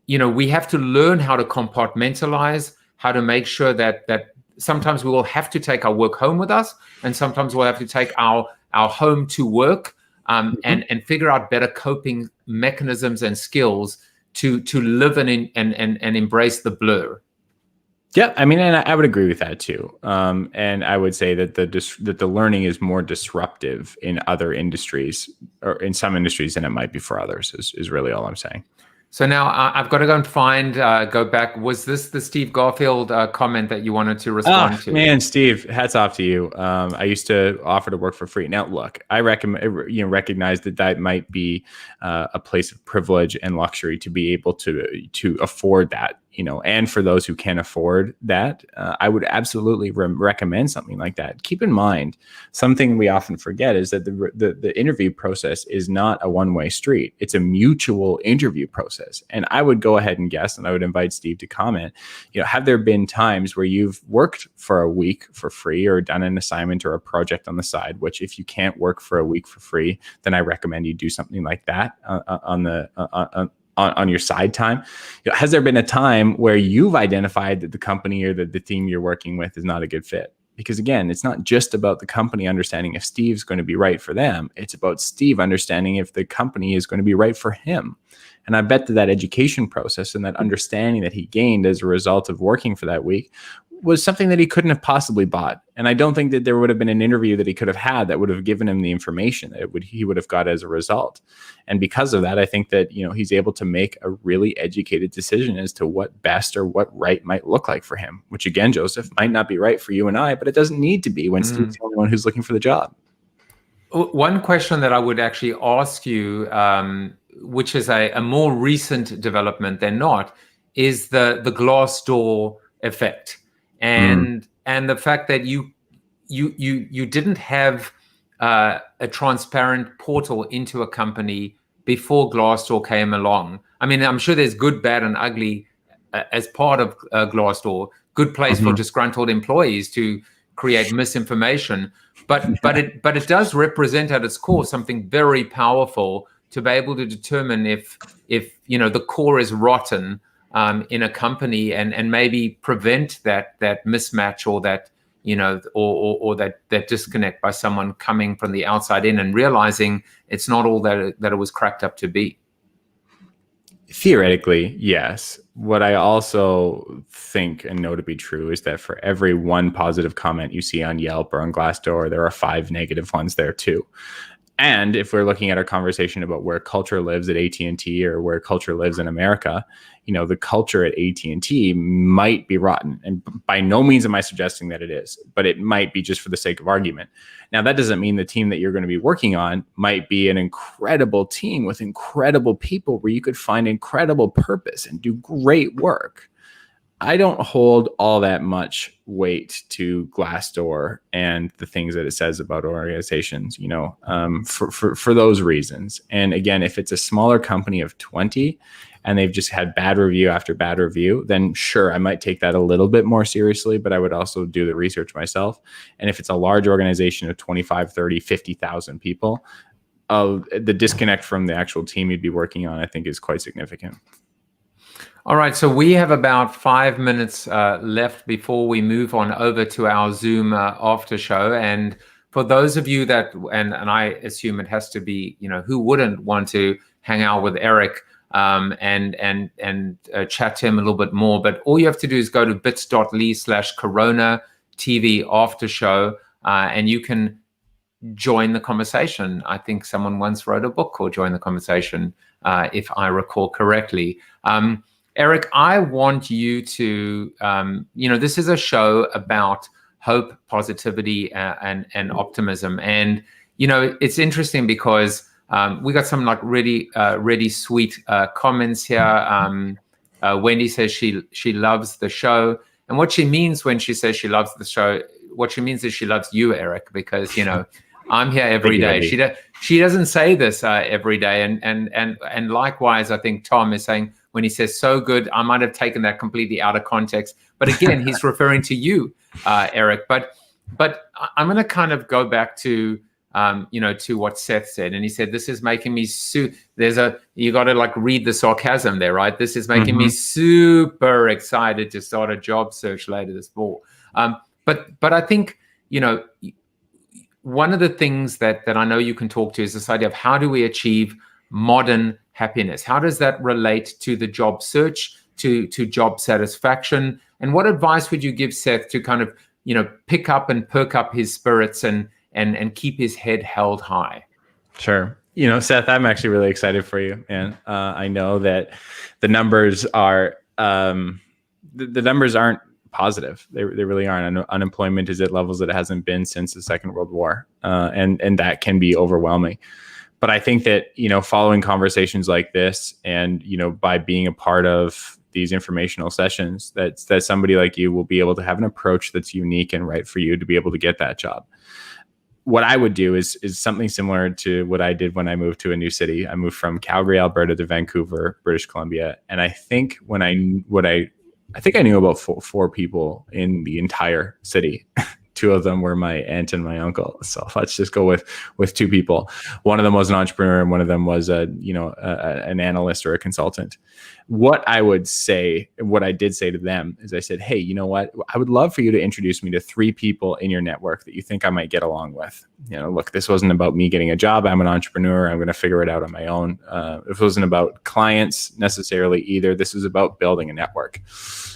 we have to learn how to compartmentalize, how to make sure that sometimes we will have to take our work home with us, and sometimes we'll have to take our home to work, and figure out better coping mechanisms and skills to live and embrace the blur. Yeah, I mean, and I would agree with that too. And I would say that the learning is more disruptive in other industries, or in some industries, than it might be for others. Is really all I'm saying. So now I've got to go and go back. Was this the Steve Garfield comment that you wanted to respond to? Man, Steve, hats off to you. I used to offer to work for free. Now, look, I recognize that might be a place of privilege and luxury to be able to afford that. And for those who can't afford that, I would absolutely recommend something like that. Keep in mind, something we often forget is that the interview process is not a one-way street. It's a mutual interview process. And I would go ahead and guess, and I would invite Steve to comment, have there been times where you've worked for a week for free or done an assignment or a project on the side, which if you can't work for a week for free, then I recommend you do something like that on your side time. Has there been a time where you've identified that the company or the team you're working with is not a good fit? Because again, it's not just about the company understanding if Steve's going to be right for them. It's about Steve understanding if the company is going to be right for him. And I bet that education process and that understanding that he gained as a result of working for that week was something that he couldn't have possibly bought. And I don't think that there would have been an interview that he could have had that would have given him the information that he would have got as a result. And because of that, I think that, he's able to make a really educated decision as to what best or what right might look like for him, which again, Joseph, might not be right for you and I, but it doesn't need to be when Steve's the only one who's looking for the job. One question that I would actually ask you, which is a more recent development than not, is the Glassdoor effect. And the fact that you didn't have a transparent portal into a company before Glassdoor came along. I mean, I'm sure there's good, bad, and ugly as part of Glassdoor. Good place for disgruntled employees to create misinformation, but it does represent at its core something very powerful to be able to determine if the core is rotten in a company, and maybe prevent that mismatch or that or that disconnect by someone coming from the outside in and realizing it's not all that it was cracked up to be. Theoretically, yes. What I also think and know to be true is that for every one positive comment you see on Yelp or on Glassdoor, there are 5 negative ones there too. And if we're looking at our conversation about where culture lives at AT&T or where culture lives in America, the culture at AT&T might be rotten. And by no means am I suggesting that it is, but it might be just for the sake of argument. Now, that doesn't mean the team that you're going to be working on might be an incredible team with incredible people where you could find incredible purpose and do great work. I don't hold all that much weight to Glassdoor and the things that it says about organizations, for those reasons. And again, if it's a smaller company of 20 and they've just had bad review after bad review, then sure, I might take that a little bit more seriously, but I would also do the research myself. And if it's a large organization of 25, 30, 50,000 people, the disconnect from the actual team you'd be working on, I think, is quite significant. All right, so we have about 5 minutes left before we move on over to our Zoom after show. And for those of you that, and I assume it has to be, who wouldn't want to hang out with Eric and chat to him a little bit more. But all you have to do is go to bits.ly/CoronaTV.show and you can join the conversation. I think someone once wrote a book called Join the Conversation, if I recall correctly. Eric, I want you to, this is a show about hope, positivity, and optimism. And, it's interesting because we got some like really sweet comments here. Wendy says she loves the show. And what she means when she says she loves the show, what she means is she loves you, Eric, because, I'm here every day. She doesn't say this every day. And likewise, I think Tom is saying, when he says so good, I might have taken that completely out of context. But again, he's referring to you, Eric. But I'm going to kind of go back to, to what Seth said. And he said, this is making me you got to like read the sarcasm there, right? This is making me super excited to start a job search later this fall. But I think, one of the things that I know you can talk to is this idea of how do we achieve modern happiness? How does that relate to the job search, to job satisfaction? And what advice would you give Seth to kind of, pick up and perk up his spirits and keep his head held high? Sure. Seth, I'm actually really excited for you. And I know that the numbers are, the numbers aren't positive. They really aren't. Unemployment is at levels that it hasn't been since the Second World War. And that can be overwhelming. But I think that, following conversations like this and, by being a part of these informational sessions, that somebody like you will be able to have an approach that's unique and right for you to be able to get that job. What I would do is something similar to what I did when I moved to a new city. I moved from Calgary, Alberta to Vancouver, British Columbia. And I think I think I knew about four people in the entire city. Two of them were my aunt and my uncle. So let's just go with two people. One of them was an entrepreneur and one of them was an analyst or a consultant. What I did say to them is I said, hey, you know what? I would love for you to introduce me to 3 people in your network that you think I might get along with. Look, this wasn't about me getting a job. I'm an entrepreneur. I'm going to figure it out on my own. It wasn't about clients necessarily either. This was about building a network.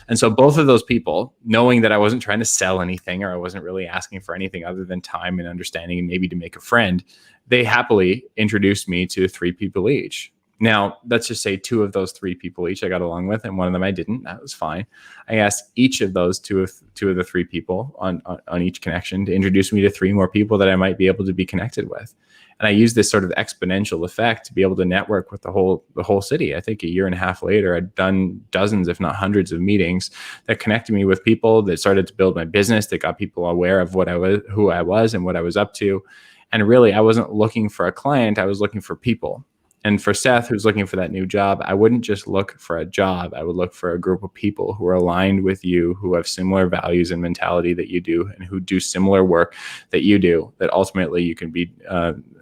And so both of those people, knowing that I wasn't trying to sell anything or I wasn't really asking for anything other than time and understanding and maybe to make a friend, they happily introduced me to 3 people each. Now, let's just say 2 of those 3 people each I got along with, and one of them I didn't. That was fine. I asked each of those two of the 3 people on each connection to introduce me to 3 more people that I might be able to be connected with. And I used this sort of exponential effect to be able to network with the whole city. I think a year and a half later, I'd done dozens, if not hundreds of meetings that connected me with people that started to build my business, that got people aware of who I was and what I was up to. And really, I wasn't looking for a client. I was looking for people. And for Seth, who's looking for that new job, I wouldn't just look for a job. I would look for a group of people who are aligned with you, who have similar values and mentality that you do, and who do similar work that you do, that ultimately you can be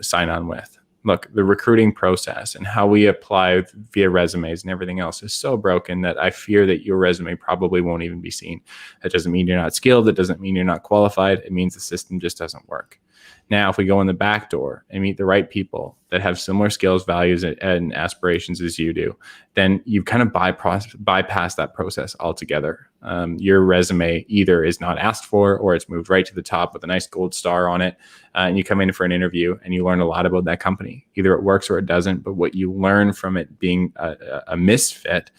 sign on with. Look, the recruiting process and how we apply via resumes and everything else is so broken that I fear that your resume probably won't even be seen. That doesn't mean you're not skilled. That doesn't mean you're not qualified. It means the system just doesn't work. Now, if we go in the back door and meet the right people that have similar skills, values, and aspirations as you do, then you've kind of bypassed that process altogether. Your resume either is not asked for or it's moved right to the top with a nice gold star on it. And you come in for an interview and you learn a lot about that company. Either it works or it doesn't, but what you learn from it being a misfit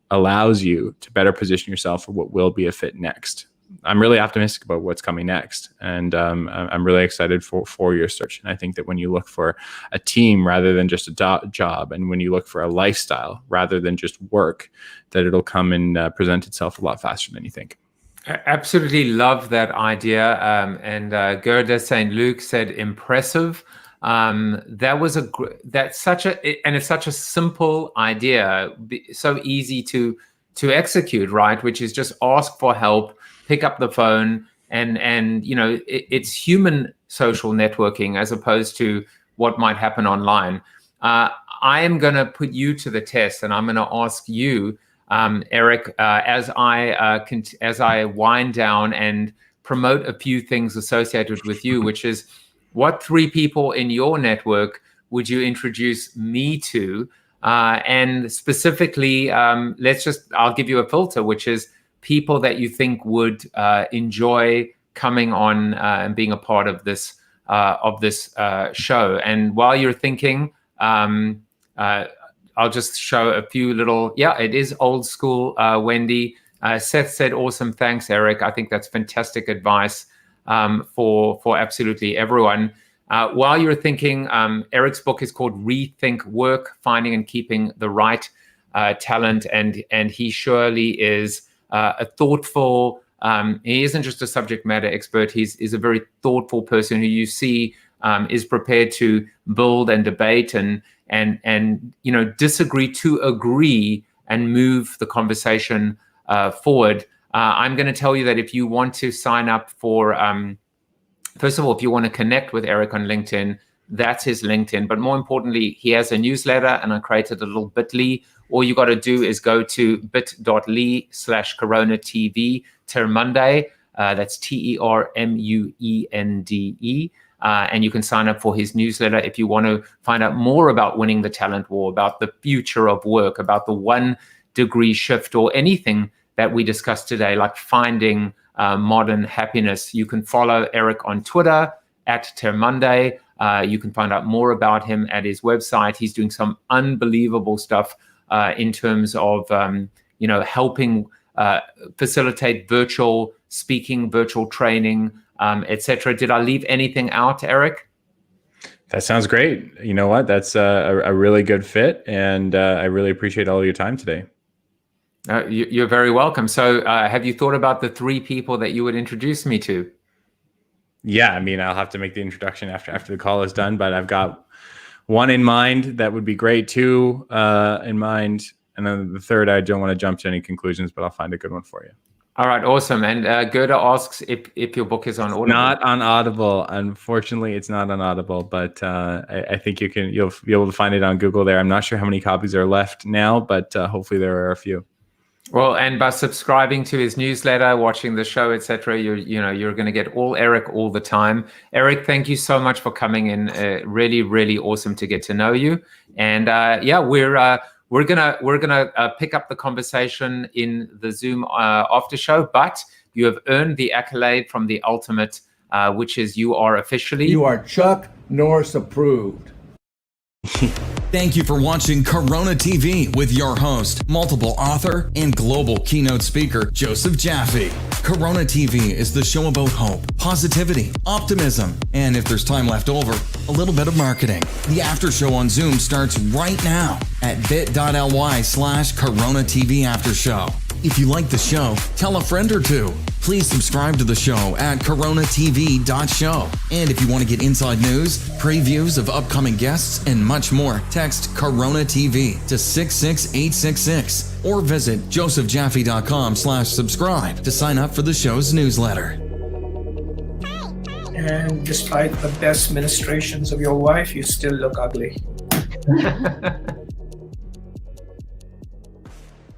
allows you to better position yourself for what will be a fit next. I'm really optimistic about what's coming next, and I'm really excited for your search. And I think that when you look for a team rather than just a job, and when you look for a lifestyle rather than just work, that it'll come and present itself a lot faster than you think. I absolutely love that idea. And Gerda St. Luke said impressive. It's such a simple idea, so easy to execute, right? Which is just ask for help, pick up the phone, and it's human social networking as opposed to what might happen online. I am going to put you to the test, and I'm going to ask you, Eric, as I wind down and promote a few things associated with you, which is, what 3 people in your network would you introduce me to? And specifically, I'll give you a filter, which is people that you think would enjoy coming on and being a part of this show. And while you're thinking, I'll just show a few little, it is old school, Wendy. Seth said, awesome, thanks, Eric. I think that's fantastic advice for absolutely everyone. While you're thinking, Eric's book is called Rethink Work, Finding and Keeping the Right Talent. And he surely is a thoughtful, he isn't just a subject matter expert, he's a very thoughtful person who you see is prepared to build and debate and disagree to agree and move the conversation forward. I'm going to tell you that if you want to sign up for, first of all, if you want to connect with Eric on LinkedIn, that's his LinkedIn. But more importantly, he has a newsletter, and I created a little bit.ly. All you got to do is go to bit.ly/CoronaTV, Termuende. That's TERMUENDE. And you can sign up for his newsletter if you want to find out more about winning the talent war, about the future of work, about the 1 degree shift, or anything that we discussed today, like finding modern happiness. You can follow Eric on Twitter at Termuende. You can find out more about him at his website. He's doing some unbelievable stuff in terms of helping facilitate virtual speaking, virtual training, etc. Did I leave anything out, Eric? That sounds great. You know what? That's a really good fit, and I really appreciate all your time today. You're very welcome. So have you thought about the 3 people that you would introduce me to? Yeah, I mean, I'll have to make the introduction after the call is done, but I've got 1 in mind that would be great, 2 in mind, and then the 3rd, I don't want to jump to any conclusions, but I'll find a good one for you. All right, awesome. And Gerda asks if your book is on Audible. Not on Audible. Unfortunately, it's not on Audible, but I think you'll be able to find it on Google there. I'm not sure how many copies are left now, but hopefully there are a few. Well, and by subscribing to his newsletter, watching the show, etc., you're going to get all Eric all the time. Eric, thank you so much for coming in. Really, really awesome to get to know you. And we're gonna pick up the conversation in the Zoom after show. But you have earned the accolade from the ultimate, which is you are Chuck Norris approved. Thank you for watching Corona TV with your host, multiple author and global keynote speaker, Joseph Jaffe. Corona TV is the show about hope, positivity, optimism, and if there's time left over, a little bit of marketing. The after show on Zoom starts right now at bit.ly/CoronaTV after show. If you like the show, tell a friend or 2. Please subscribe to the show at CoronaTV.show. And if you want to get inside news, previews of upcoming guests, and much more, text Corona TV to 66866 or visit josephjaffe.com/subscribe to sign up for the show's newsletter. And despite the best ministrations of your wife, you still look ugly.